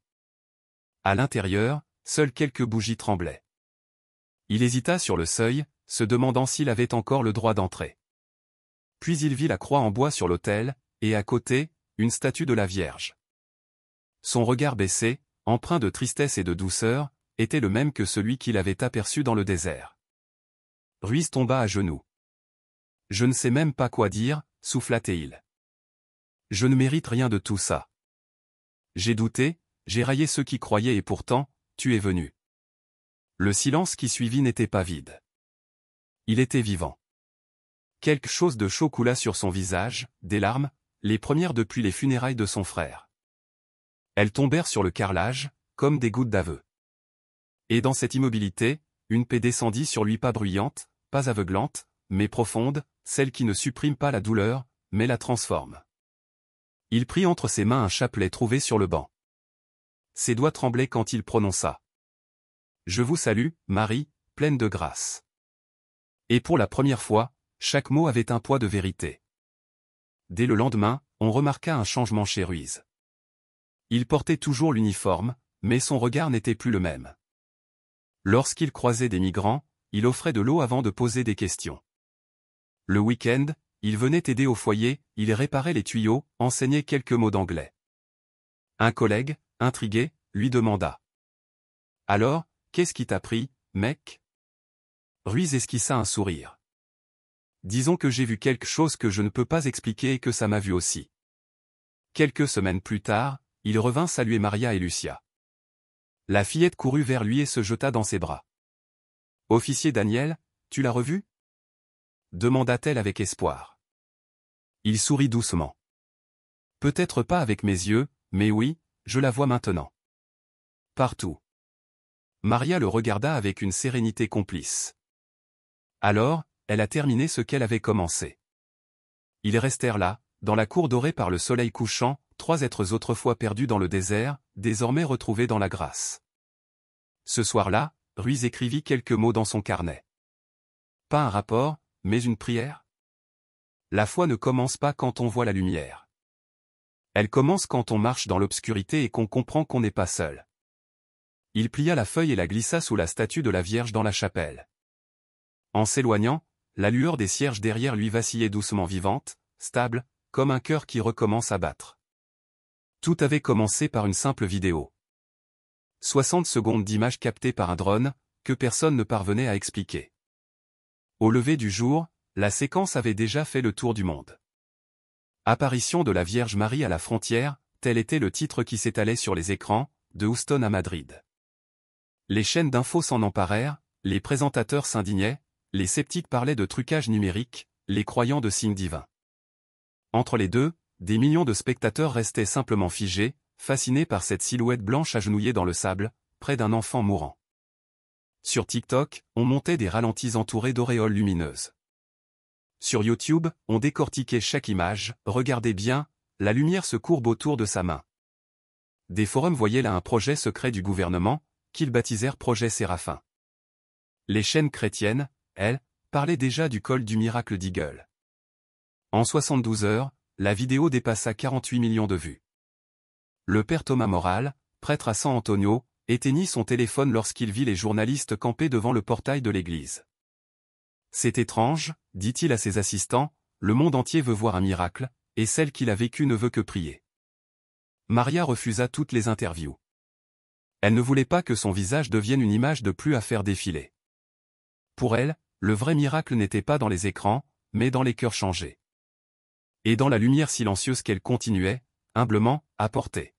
À l'intérieur, seules quelques bougies tremblaient. Il hésita sur le seuil, se demandant s'il avait encore le droit d'entrer. Puis il vit la croix en bois sur l'autel, et à côté, une statue de la Vierge. Son regard baissé, empreint de tristesse et de douceur, était le même que celui qu'il avait aperçu dans le désert. Ruiz tomba à genoux. Je ne sais même pas quoi dire, souffla-t-il. Je ne mérite rien de tout ça. J'ai douté, j'ai raillé ceux qui croyaient et pourtant, tu es venu. Le silence qui suivit n'était pas vide. Il était vivant. Quelque chose de chaud coula sur son visage, des larmes, les premières depuis les funérailles de son frère. Elles tombèrent sur le carrelage, comme des gouttes d'aveu. Et dans cette immobilité, une paix descendit sur lui, pas bruyante, pas aveuglante, mais profonde, celle qui ne supprime pas la douleur, mais la transforme. Il prit entre ses mains un chapelet trouvé sur le banc. Ses doigts tremblaient quand il prononça. Je vous salue, Marie, pleine de grâce. Et pour la première fois, chaque mot avait un poids de vérité. Dès le lendemain, on remarqua un changement chez Ruiz. Il portait toujours l'uniforme, mais son regard n'était plus le même. Lorsqu'il croisait des migrants, il offrait de l'eau avant de poser des questions. Le week-end, il venait aider au foyer, il réparait les tuyaux, enseignait quelques mots d'anglais. Un collègue, intrigué, lui demanda. « Alors, qu'est-ce qui t'a pris, mec ?» Ruiz esquissa un sourire. « Disons que j'ai vu quelque chose que je ne peux pas expliquer et que ça m'a vu aussi. » Quelques semaines plus tard, il revint saluer Maria et Lucia. La fillette courut vers lui et se jeta dans ses bras. « Officier Daniel, tu l'as revu ?» demanda-t-elle avec espoir. Il sourit doucement. « Peut-être pas avec mes yeux, mais oui, je la vois maintenant. Partout. » Maria le regarda avec une sérénité complice. Alors, elle a terminé ce qu'elle avait commencé. Ils restèrent là, dans la cour dorée par le soleil couchant, trois êtres autrefois perdus dans le désert, désormais retrouvés dans la grâce. Ce soir-là, Ruiz écrivit quelques mots dans son carnet. Pas un rapport, mais une prière. La foi ne commence pas quand on voit la lumière. Elle commence quand on marche dans l'obscurité et qu'on comprend qu'on n'est pas seul. Il plia la feuille et la glissa sous la statue de la Vierge dans la chapelle. En s'éloignant, la lueur des cierges derrière lui vacillait doucement, vivante, stable, comme un cœur qui recommence à battre. Tout avait commencé par une simple vidéo. 60 secondes d'images captées par un drone, que personne ne parvenait à expliquer. Au lever du jour, la séquence avait déjà fait le tour du monde. Apparition de la Vierge Marie à la frontière, tel était le titre qui s'étalait sur les écrans, de Houston à Madrid. Les chaînes d'infos s'en emparèrent, les présentateurs s'indignaient, les sceptiques parlaient de trucage numérique, les croyants de signes divins. Entre les deux, des millions de spectateurs restaient simplement figés, fascinés par cette silhouette blanche agenouillée dans le sable, près d'un enfant mourant. Sur TikTok, on montait des ralentis entourés d'auréoles lumineuses. Sur YouTube, on décortiquait chaque image, regardez bien, la lumière se courbe autour de sa main. Des forums voyaient là un projet secret du gouvernement, qu'ils baptisèrent Projet Séraphin. Les chaînes chrétiennes, elles, parlaient déjà du col du miracle d'Eagle. En 72 heures, la vidéo dépassa 48 millions de vues. Le père Thomas Moral, prêtre à San Antonio, éteignit son téléphone lorsqu'il vit les journalistes camper devant le portail de l'église. C'est étrange, dit-il à ses assistants, le monde entier veut voir un miracle, et celle qu'il a vécue ne veut que prier. Maria refusa toutes les interviews. Elle ne voulait pas que son visage devienne une image de plus à faire défiler. Pour elle, le vrai miracle n'était pas dans les écrans, mais dans les cœurs changés. Et dans la lumière silencieuse qu'elle continuait, humblement, à porter.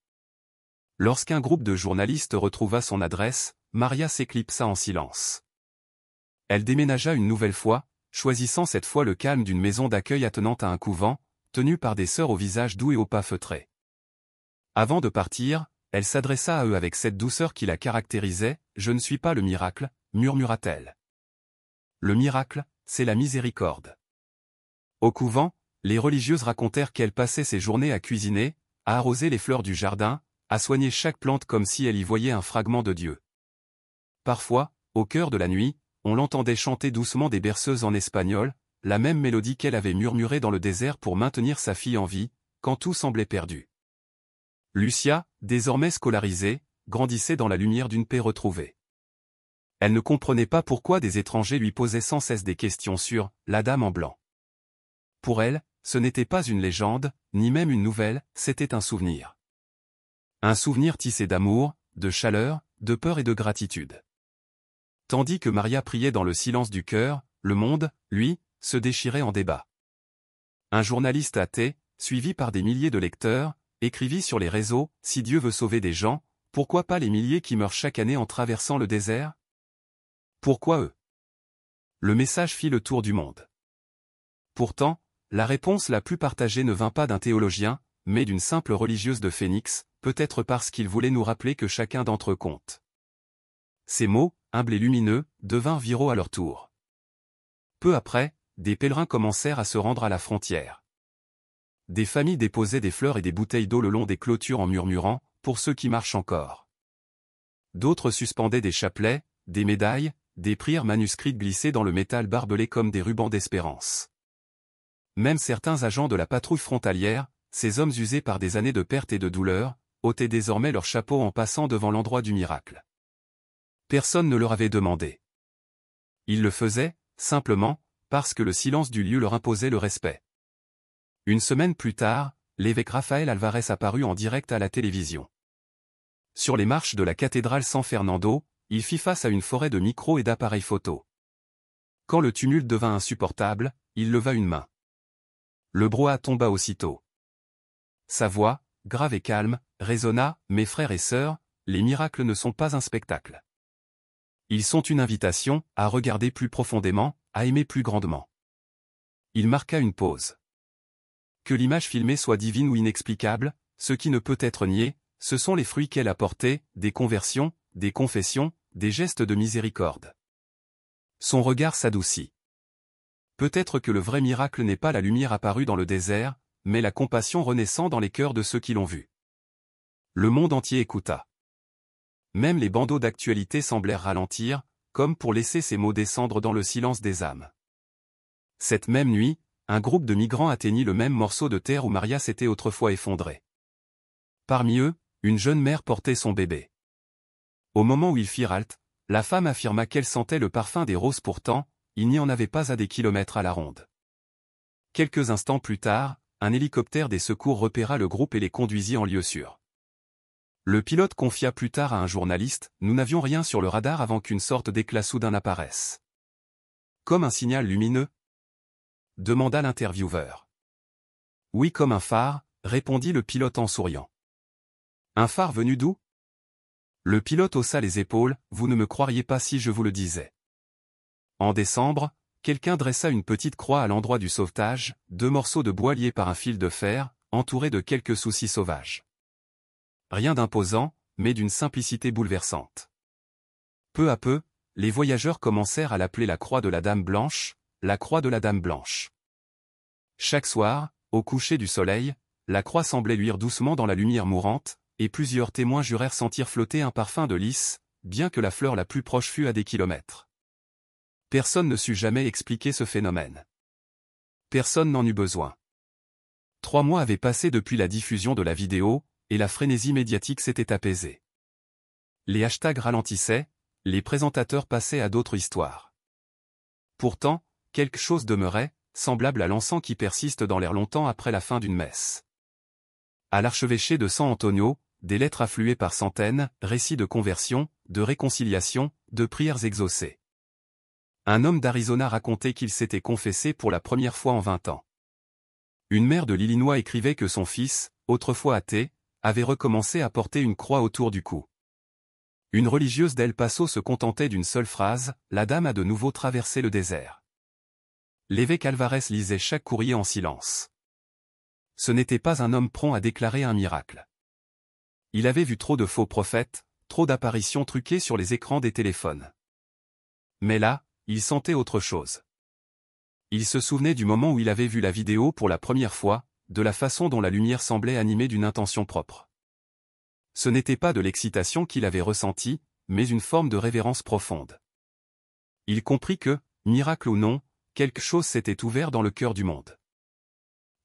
Lorsqu'un groupe de journalistes retrouva son adresse, Maria s'éclipsa en silence. Elle déménagea une nouvelle fois, choisissant cette fois le calme d'une maison d'accueil attenante à un couvent, tenue par des sœurs au visage doux et au pas feutré. Avant de partir, elle s'adressa à eux avec cette douceur qui la caractérisait. « Je ne suis pas le miracle », murmura-t-elle. Le miracle, c'est la miséricorde. Au couvent, les religieuses racontèrent qu'elle passait ses journées à cuisiner, à arroser les fleurs du jardin, à soigner chaque plante comme si elle y voyait un fragment de Dieu. Parfois, au cœur de la nuit, on l'entendait chanter doucement des berceuses en espagnol, la même mélodie qu'elle avait murmurée dans le désert pour maintenir sa fille en vie, quand tout semblait perdu. Lucia, désormais scolarisée, grandissait dans la lumière d'une paix retrouvée. Elle ne comprenait pas pourquoi des étrangers lui posaient sans cesse des questions sur « la dame en blanc ». Pour elle, ce n'était pas une légende, ni même une nouvelle, c'était un souvenir. Un souvenir tissé d'amour, de chaleur, de peur et de gratitude. Tandis que Maria priait dans le silence du cœur, le monde, lui, se déchirait en débat. Un journaliste athée, suivi par des milliers de lecteurs, écrivit sur les réseaux « Si Dieu veut sauver des gens, pourquoi pas les milliers qui meurent chaque année en traversant le désert ? Pourquoi eux ?» Le message fit le tour du monde. Pourtant, la réponse la plus partagée ne vint pas d'un théologien, mais d'une simple religieuse de Phoenix, peut-être parce qu'il voulait nous rappeler que chacun d'entre eux compte. Ces mots, humbles et lumineux, devinrent viraux à leur tour. Peu après, des pèlerins commencèrent à se rendre à la frontière. Des familles déposaient des fleurs et des bouteilles d'eau le long des clôtures en murmurant « Pour ceux qui marchent encore ». D'autres suspendaient des chapelets, des médailles, des prières manuscrites glissées dans le métal barbelé comme des rubans d'espérance. Même certains agents de la patrouille frontalière, ces hommes usés par des années de perte et de douleur, ôtaient désormais leur chapeau en passant devant l'endroit du miracle. Personne ne leur avait demandé. Ils le faisaient, simplement, parce que le silence du lieu leur imposait le respect. Une semaine plus tard, l'évêque Rafael Alvarez apparut en direct à la télévision. Sur les marches de la cathédrale San Fernando, il fit face à une forêt de micros et d'appareils photo. Quand le tumulte devint insupportable, il leva une main. Le brouhaha tomba aussitôt. Sa voix, grave et calme, résonna « Mes frères et sœurs, les miracles ne sont pas un spectacle. Ils sont une invitation à regarder plus profondément, à aimer plus grandement. » Il marqua une pause. Que l'image filmée soit divine ou inexplicable, ce qui ne peut être nié, ce sont les fruits qu'elle a portés, des conversions, des confessions, des gestes de miséricorde. Son regard s'adoucit. Peut-être que le vrai miracle n'est pas la lumière apparue dans le désert, mais la compassion renaissant dans les cœurs de ceux qui l'ont vue. Le monde entier écouta. Même les bandeaux d'actualité semblèrent ralentir, comme pour laisser ces mots descendre dans le silence des âmes. Cette même nuit, un groupe de migrants atteignit le même morceau de terre où Maria s'était autrefois effondrée. Parmi eux, une jeune mère portait son bébé. Au moment où ils firent halte, la femme affirma qu'elle sentait le parfum des roses pourtant, il n'y en avait pas à des kilomètres à la ronde. Quelques instants plus tard, un hélicoptère des secours repéra le groupe et les conduisit en lieu sûr. Le pilote confia plus tard à un journaliste « Nous n'avions rien sur le radar avant qu'une sorte d'éclat soudain apparaisse. » « Comme un signal lumineux ?» demanda l'intervieweur. « Oui, comme un phare, » répondit le pilote en souriant. « Un phare venu d'où » Le pilote haussa les épaules, « Vous ne me croiriez pas si je vous le disais. » En décembre, quelqu'un dressa une petite croix à l'endroit du sauvetage, 2 morceaux de bois liés par un fil de fer, entourés de quelques soucis sauvages. Rien d'imposant, mais d'une simplicité bouleversante. Peu à peu, les voyageurs commencèrent à l'appeler la croix de la Dame Blanche, la croix de la Dame Blanche. Chaque soir, au coucher du soleil, la croix semblait luire doucement dans la lumière mourante, et plusieurs témoins jurèrent sentir flotter un parfum de lys, bien que la fleur la plus proche fût à des kilomètres. Personne ne sut jamais expliquer ce phénomène. Personne n'en eut besoin. 3 mois avaient passé depuis la diffusion de la vidéo, et la frénésie médiatique s'était apaisée. Les hashtags ralentissaient, les présentateurs passaient à d'autres histoires. Pourtant, quelque chose demeurait, semblable à l'encens qui persiste dans l'air longtemps après la fin d'une messe. À l'archevêché de San Antonio, des lettres affluaient par centaines, récits de conversion, de réconciliation, de prières exaucées. Un homme d'Arizona racontait qu'il s'était confessé pour la première fois en 20 ans. Une mère de l'Illinois écrivait que son fils, autrefois athée, avait recommencé à porter une croix autour du cou. Une religieuse d'El Paso se contentait d'une seule phrase, la dame a de nouveau traversé le désert. L'évêque Alvarez lisait chaque courrier en silence. Ce n'était pas un homme prompt à déclarer un miracle. Il avait vu trop de faux prophètes, trop d'apparitions truquées sur les écrans des téléphones. Mais là, il sentait autre chose. Il se souvenait du moment où il avait vu la vidéo pour la première fois, de la façon dont la lumière semblait animée d'une intention propre. Ce n'était pas de l'excitation qu'il avait ressentie, mais une forme de révérence profonde. Il comprit que, miracle ou non, quelque chose s'était ouvert dans le cœur du monde.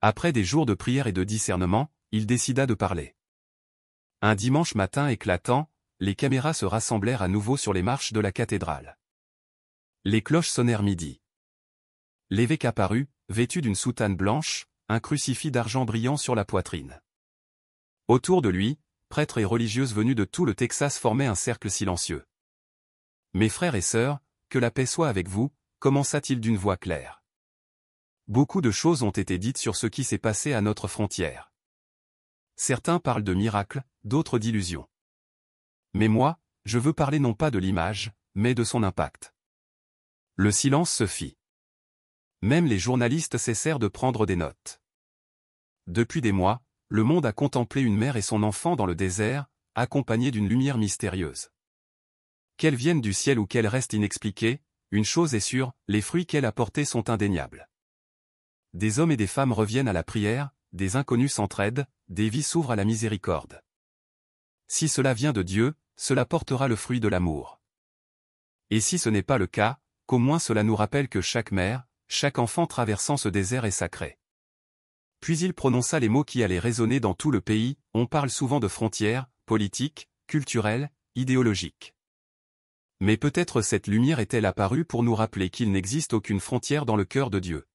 Après des jours de prière et de discernement, il décida de parler. Un dimanche matin éclatant, les caméras se rassemblèrent à nouveau sur les marches de la cathédrale. Les cloches sonnèrent midi. L'évêque apparut, vêtu d'une soutane blanche, un crucifix d'argent brillant sur la poitrine. Autour de lui, prêtres et religieuses venus de tout le Texas formaient un cercle silencieux. « Mes frères et sœurs, que la paix soit avec vous », commença-t-il d'une voix claire. Beaucoup de choses ont été dites sur ce qui s'est passé à notre frontière. Certains parlent de miracles, d'autres d'illusions. Mais moi, je veux parler non pas de l'image, mais de son impact. Le silence se fit. Même les journalistes cessèrent de prendre des notes. Depuis des mois, le monde a contemplé une mère et son enfant dans le désert, accompagnés d'une lumière mystérieuse. Qu'elle vienne du ciel ou qu'elle reste inexpliquée, une chose est sûre, les fruits qu'elle a portés sont indéniables. Des hommes et des femmes reviennent à la prière, des inconnus s'entraident, des vies s'ouvrent à la miséricorde. Si cela vient de Dieu, cela portera le fruit de l'amour. Et si ce n'est pas le cas, qu'au moins cela nous rappelle que chaque mère, chaque enfant traversant ce désert est sacré. Puis il prononça les mots qui allaient résonner dans tout le pays, on parle souvent de frontières, politiques, culturelles, idéologiques. Mais peut-être cette lumière est-elle apparue pour nous rappeler qu'il n'existe aucune frontière dans le cœur de Dieu.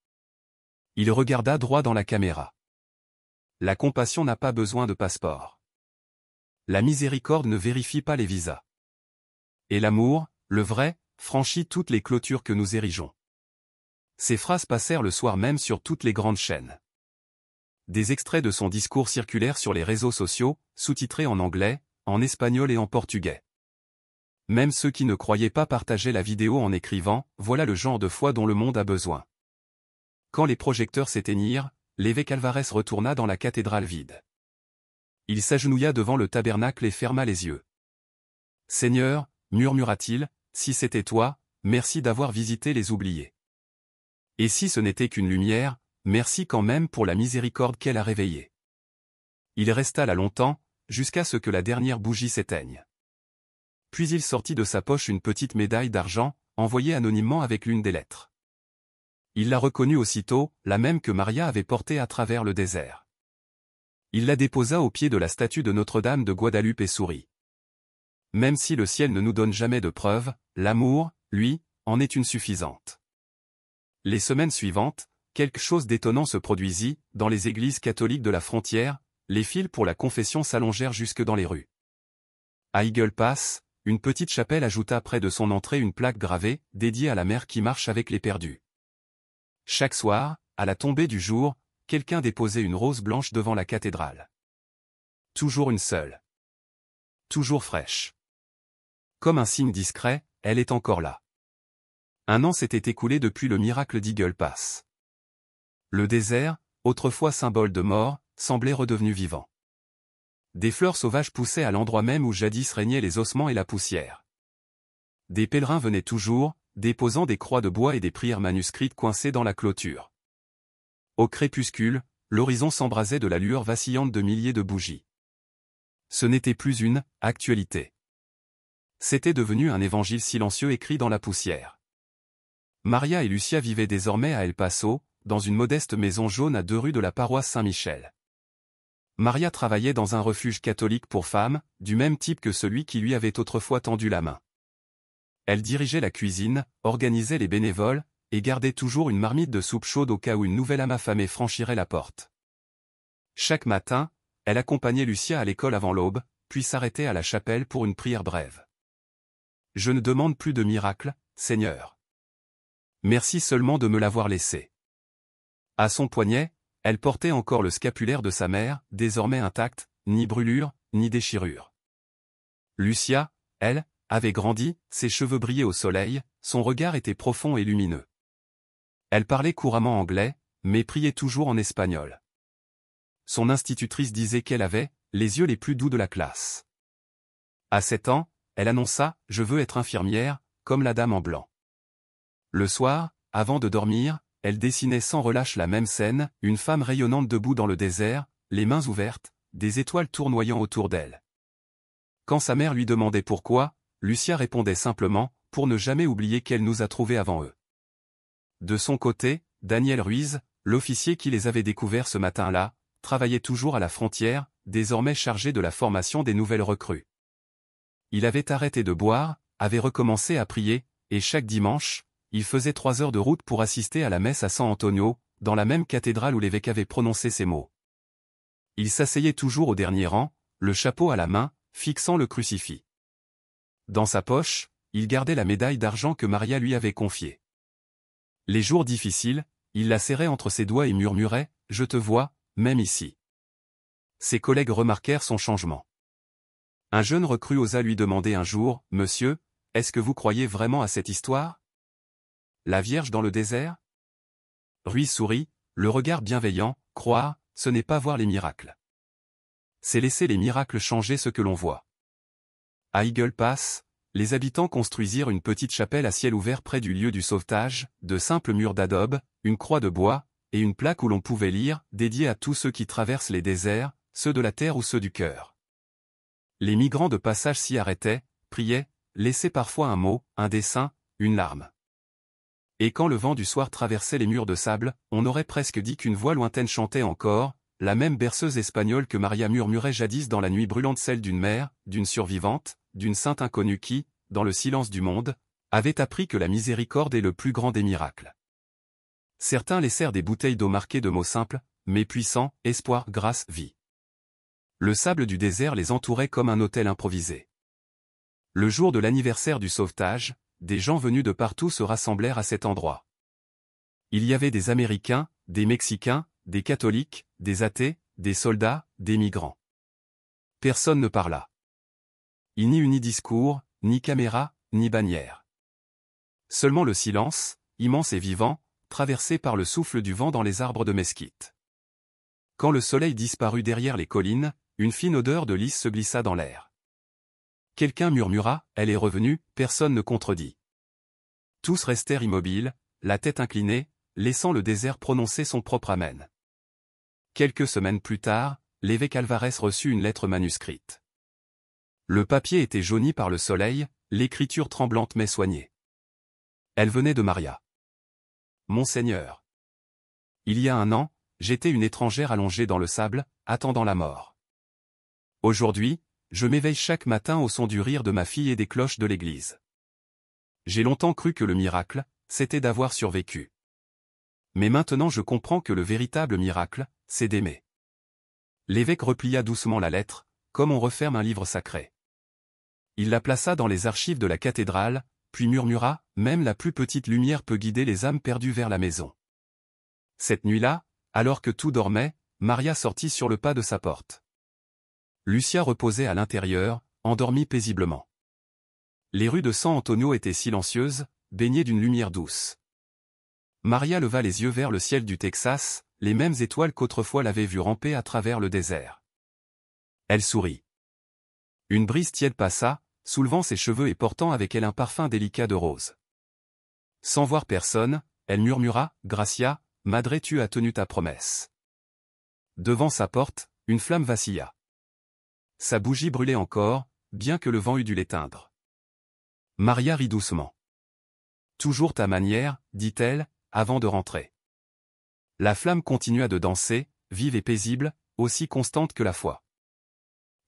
Il regarda droit dans la caméra. La compassion n'a pas besoin de passeport. La miséricorde ne vérifie pas les visas. Et l'amour, le vrai, franchit toutes les clôtures que nous érigeons. Ces phrases passèrent le soir même sur toutes les grandes chaînes. Des extraits de son discours circulèrent sur les réseaux sociaux, sous-titrés en anglais, en espagnol et en portugais. Même ceux qui ne croyaient pas partageaient la vidéo en écrivant « Voilà le genre de foi dont le monde a besoin ». Quand les projecteurs s'éteignirent, l'évêque Alvarez retourna dans la cathédrale vide. Il s'agenouilla devant le tabernacle et ferma les yeux. « Seigneur, murmura-t-il, si c'était toi, merci d'avoir visité les oubliés. Et si ce n'était qu'une lumière, merci quand même pour la miséricorde qu'elle a réveillée. » Il resta là longtemps, jusqu'à ce que la dernière bougie s'éteigne. Puis il sortit de sa poche une petite médaille d'argent, envoyée anonymement avec l'une des lettres. Il la reconnut aussitôt, la même que Maria avait portée à travers le désert. Il la déposa au pied de la statue de Notre-Dame de Guadalupe et sourit. Même si le ciel ne nous donne jamais de preuves, l'amour, lui, en est une suffisante. Les semaines suivantes, quelque chose d'étonnant se produisit, dans les églises catholiques de la frontière, les files pour la confession s'allongèrent jusque dans les rues. À Eagle Pass, une petite chapelle ajouta près de son entrée une plaque gravée, dédiée à la mère qui marche avec les perdus. Chaque soir, à la tombée du jour, quelqu'un déposait une rose blanche devant la cathédrale. Toujours une seule. Toujours fraîche. Comme un signe discret, elle est encore là. Un an s'était écoulé depuis le miracle d'Eagle Pass. Le désert, autrefois symbole de mort, semblait redevenu vivant. Des fleurs sauvages poussaient à l'endroit même où jadis régnaient les ossements et la poussière. Des pèlerins venaient toujours, déposant des croix de bois et des prières manuscrites coincées dans la clôture. Au crépuscule, l'horizon s'embrasait de la lueur vacillante de milliers de bougies. Ce n'était plus une actualité. C'était devenu un évangile silencieux écrit dans la poussière. Maria et Lucia vivaient désormais à El Paso, dans une modeste maison jaune à 2 rues de la paroisse Saint-Michel. Maria travaillait dans un refuge catholique pour femmes, du même type que celui qui lui avait autrefois tendu la main. Elle dirigeait la cuisine, organisait les bénévoles, et gardait toujours une marmite de soupe chaude au cas où une nouvelle âme affamée franchirait la porte. Chaque matin, elle accompagnait Lucia à l'école avant l'aube, puis s'arrêtait à la chapelle pour une prière brève. « Je ne demande plus de miracle, Seigneur. Merci seulement de me l'avoir laissé. » À son poignet, elle portait encore le scapulaire de sa mère, désormais intact, ni brûlure, ni déchirure. Lucia, elle, avait grandi, ses cheveux brillaient au soleil, son regard était profond et lumineux. Elle parlait couramment anglais, mais priait toujours en espagnol. Son institutrice disait qu'elle avait les yeux les plus doux de la classe. À 7 ans, elle annonça « Je veux être infirmière, comme la dame en blanc ». Le soir, avant de dormir, elle dessinait sans relâche la même scène, une femme rayonnante debout dans le désert, les mains ouvertes, des étoiles tournoyant autour d'elle. Quand sa mère lui demandait pourquoi, Lucia répondait simplement « Pour ne jamais oublier qu'elle nous a trouvés avant eux ». De son côté, Daniel Ruiz, l'officier qui les avait découverts ce matin-là, travaillait toujours à la frontière, désormais chargé de la formation des nouvelles recrues. Il avait arrêté de boire, avait recommencé à prier, et chaque dimanche, il faisait 3 heures de route pour assister à la messe à San Antonio, dans la même cathédrale où l'évêque avait prononcé ces mots. Il s'asseyait toujours au dernier rang, le chapeau à la main, fixant le crucifix. Dans sa poche, il gardait la médaille d'argent que Maria lui avait confiée. Les jours difficiles, il la serrait entre ses doigts et murmurait « Je te vois, même ici ». Ses collègues remarquèrent son changement. Un jeune recrue osa lui demander un jour « Monsieur, est-ce que vous croyez vraiment à cette histoire ? La Vierge dans le désert ?» Ruiz sourit, le regard bienveillant, « Croire, ce n'est pas voir les miracles. C'est laisser les miracles changer ce que l'on voit. » À Eagle Pass, les habitants construisirent une petite chapelle à ciel ouvert près du lieu du sauvetage, de simples murs d'adobe, une croix de bois, et une plaque où l'on pouvait lire, dédiée à tous ceux qui traversent les déserts, ceux de la terre ou ceux du cœur. Les migrants de passage s'y arrêtaient, priaient, laissaient parfois un mot, un dessin, une larme. Et quand le vent du soir traversait les murs de sable, on aurait presque dit qu'une voix lointaine chantait encore, la même berceuse espagnole que Maria murmurait jadis dans la nuit brûlante, celle d'une mère, d'une survivante, d'une sainte inconnue qui, dans le silence du monde, avait appris que la miséricorde est le plus grand des miracles. Certains laissèrent des bouteilles d'eau marquées de mots simples, mais puissants, espoir, grâce, vie. Le sable du désert les entourait comme un autel improvisé. Le jour de l'anniversaire du sauvetage, des gens venus de partout se rassemblèrent à cet endroit. Il y avait des Américains, des Mexicains, des catholiques, des athées, des soldats, des migrants. Personne ne parla. Il n'y eut ni discours, ni caméra, ni bannière. Seulement le silence, immense et vivant, traversé par le souffle du vent dans les arbres de mesquite. Quand le soleil disparut derrière les collines, une fine odeur de lys se glissa dans l'air. Quelqu'un murmura « Elle est revenue », personne ne contredit. Tous restèrent immobiles, la tête inclinée, laissant le désert prononcer son propre amen. Quelques semaines plus tard, l'évêque Alvarez reçut une lettre manuscrite. Le papier était jauni par le soleil, l'écriture tremblante mais soignée. Elle venait de Maria. Monseigneur. Il y a 1 an, j'étais une étrangère allongée dans le sable, attendant la mort. Aujourd'hui, je m'éveille chaque matin au son du rire de ma fille et des cloches de l'église. J'ai longtemps cru que le miracle, c'était d'avoir survécu. Mais maintenant je comprends que le véritable miracle, c'est d'aimer. L'évêque replia doucement la lettre, comme on referme un livre sacré. Il la plaça dans les archives de la cathédrale, puis murmura, « Même la plus petite lumière peut guider les âmes perdues vers la maison. » Cette nuit-là, alors que tout dormait, Maria sortit sur le pas de sa porte. Lucia reposait à l'intérieur, endormie paisiblement. Les rues de San Antonio étaient silencieuses, baignées d'une lumière douce. Maria leva les yeux vers le ciel du Texas, les mêmes étoiles qu'autrefois l'avaient vue ramper à travers le désert. Elle sourit. Une brise tiède passa, soulevant ses cheveux et portant avec elle un parfum délicat de rose. Sans voir personne, elle murmura, « Gracia, Madre, tu as tenu ta promesse. » Devant sa porte, une flamme vacilla. Sa bougie brûlait encore, bien que le vent eût dû l'éteindre. Maria rit doucement. « Toujours ta manière, dit-elle, avant de rentrer. » La flamme continua de danser, vive et paisible, aussi constante que la foi.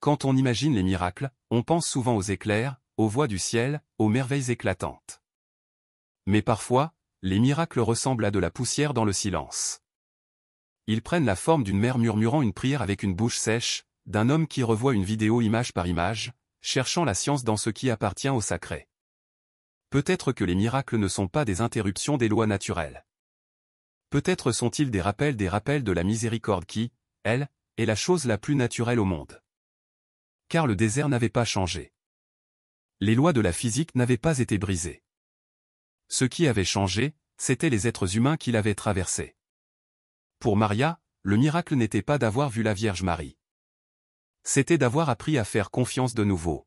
Quand on imagine les miracles, on pense souvent aux éclairs, aux voix du ciel, aux merveilles éclatantes. Mais parfois, les miracles ressemblent à de la poussière dans le silence. Ils prennent la forme d'une mère murmurant une prière avec une bouche sèche, d'un homme qui revoit une vidéo image par image, cherchant la science dans ce qui appartient au sacré. Peut-être que les miracles ne sont pas des interruptions des lois naturelles. Peut-être sont-ils des rappels de la miséricorde qui, elle, est la chose la plus naturelle au monde. car le désert n'avait pas changé. Les lois de la physique n'avaient pas été brisées. Ce qui avait changé, c'étaient les êtres humains qui l'avaient traversé. Pour Maria, le miracle n'était pas d'avoir vu la Vierge Marie. C'était d'avoir appris à faire confiance de nouveau.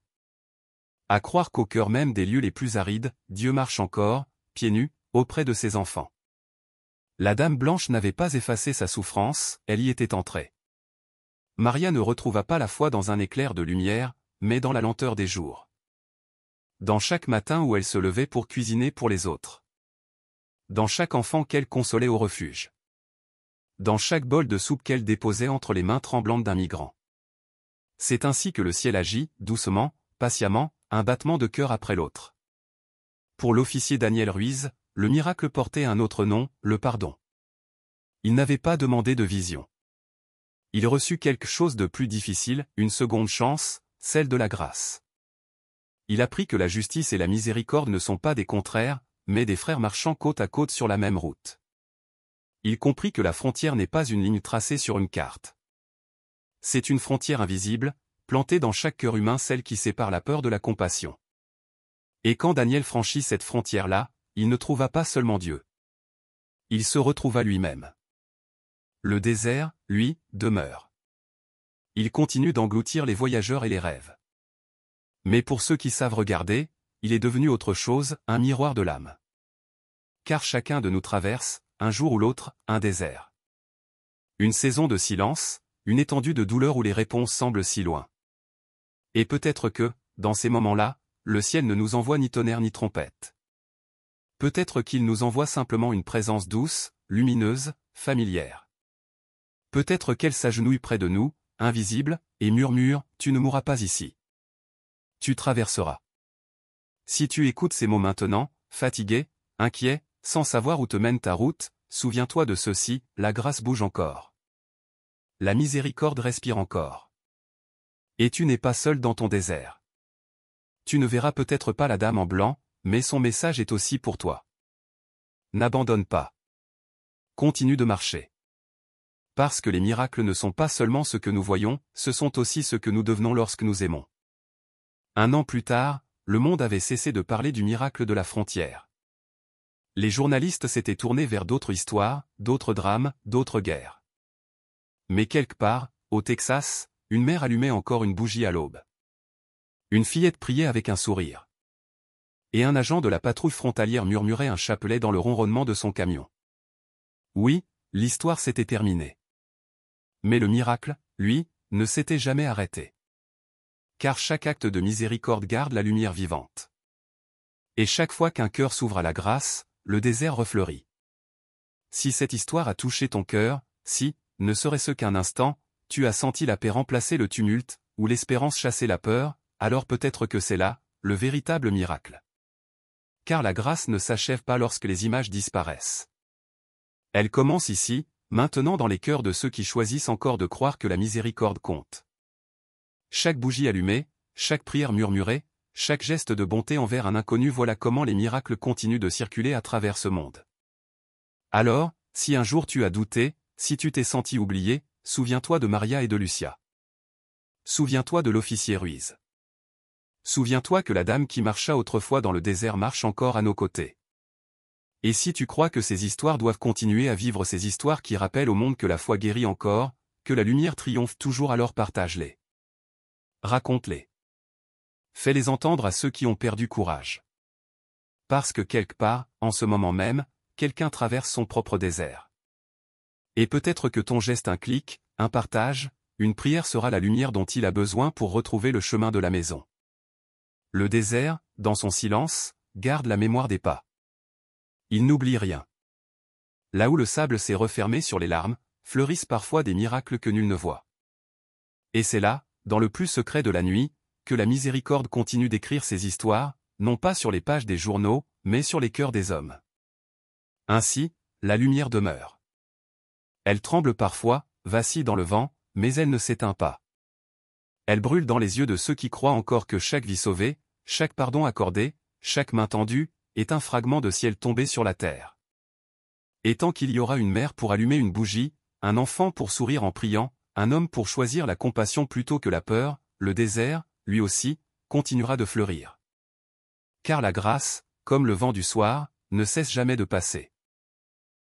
À croire qu'au cœur même des lieux les plus arides, Dieu marche encore, pieds nus, auprès de ses enfants. La Dame Blanche n'avait pas effacé sa souffrance, elle y était entrée. Maria ne retrouva pas la foi dans un éclair de lumière, mais dans la lenteur des jours. Dans chaque matin où elle se levait pour cuisiner pour les autres. Dans chaque enfant qu'elle consolait au refuge. Dans chaque bol de soupe qu'elle déposait entre les mains tremblantes d'un migrant. C'est ainsi que le ciel agit, doucement, patiemment, un battement de cœur après l'autre. Pour l'officier Daniel Ruiz, le miracle portait un autre nom, le pardon. Il n'avait pas demandé de vision. Il reçut quelque chose de plus difficile, une seconde chance, celle de la grâce. Il apprit que la justice et la miséricorde ne sont pas des contraires, mais des frères marchant côte à côte sur la même route. Il comprit que la frontière n'est pas une ligne tracée sur une carte. C'est une frontière invisible, plantée dans chaque cœur humain, celle qui sépare la peur de la compassion. Et quand Daniel franchit cette frontière-là, il ne trouva pas seulement Dieu. Il se retrouva lui-même. Le désert, lui, demeure. Il continue d'engloutir les voyageurs et les rêves. Mais pour ceux qui savent regarder, il est devenu autre chose, un miroir de l'âme. Car chacun de nous traverse, un jour ou l'autre, un désert. Une saison de silence, une étendue de douleur où les réponses semblent si loin. Et peut-être que, dans ces moments-là, le ciel ne nous envoie ni tonnerre ni trompette. Peut-être qu'il nous envoie simplement une présence douce, lumineuse, familière. Peut-être qu'elle s'agenouille près de nous, invisible, et murmure, « Tu ne mourras pas ici. Tu traverseras. » Si tu écoutes ces mots maintenant, fatigué, inquiet, sans savoir où te mène ta route, souviens-toi de ceci, la grâce bouge encore. La miséricorde respire encore. Et tu n'es pas seul dans ton désert. Tu ne verras peut-être pas la Dame en blanc, mais son message est aussi pour toi. N'abandonne pas. Continue de marcher. Parce que les miracles ne sont pas seulement ce que nous voyons, ce sont aussi ce que nous devenons lorsque nous aimons. 1 an plus tard, le monde avait cessé de parler du miracle de la frontière. Les journalistes s'étaient tournés vers d'autres histoires, d'autres drames, d'autres guerres. Mais quelque part, au Texas, une mère allumait encore une bougie à l'aube. Une fillette priait avec un sourire. Et un agent de la patrouille frontalière murmurait un chapelet dans le ronronnement de son camion. Oui, l'histoire s'était terminée. Mais le miracle, lui, ne s'était jamais arrêté. Car chaque acte de miséricorde garde la lumière vivante. Et chaque fois qu'un cœur s'ouvre à la grâce, le désert refleurit. Si cette histoire a touché ton cœur, si, ne serait-ce qu'un instant, tu as senti la paix remplacer le tumulte, ou l'espérance chasser la peur, alors peut-être que c'est là, le véritable miracle. Car la grâce ne s'achève pas lorsque les images disparaissent. Elle commence ici, maintenant dans les cœurs de ceux qui choisissent encore de croire que la miséricorde compte. Chaque bougie allumée, chaque prière murmurée, chaque geste de bonté envers un inconnu, voilà comment les miracles continuent de circuler à travers ce monde. Alors, si un jour tu as douté, si tu t'es senti oublié, souviens-toi de Maria et de Lucia. Souviens-toi de l'officier Ruiz. Souviens-toi que la Dame qui marcha autrefois dans le désert marche encore à nos côtés. Et si tu crois que ces histoires doivent continuer à vivre, ces histoires qui rappellent au monde que la foi guérit encore, que la lumière triomphe toujours, alors partage-les. Raconte-les. Fais-les entendre à ceux qui ont perdu courage. Parce que quelque part, en ce moment même, quelqu'un traverse son propre désert. Et peut-être que ton geste, un clic, un partage, une prière sera la lumière dont il a besoin pour retrouver le chemin de la maison. Le désert, dans son silence, garde la mémoire des pas. Il n'oublie rien. Là où le sable s'est refermé sur les larmes, fleurissent parfois des miracles que nul ne voit. Et c'est là, dans le plus secret de la nuit, que la miséricorde continue d'écrire ses histoires, non pas sur les pages des journaux, mais sur les cœurs des hommes. Ainsi, la lumière demeure. Elle tremble parfois, vacille dans le vent, mais elle ne s'éteint pas. Elle brûle dans les yeux de ceux qui croient encore que chaque vie sauvée, chaque pardon accordé, chaque main tendue, est un fragment de ciel tombé sur la terre. Et tant qu'il y aura une mère pour allumer une bougie, un enfant pour sourire en priant, un homme pour choisir la compassion plutôt que la peur, le désert, lui aussi, continuera de fleurir. Car la grâce, comme le vent du soir, ne cesse jamais de passer.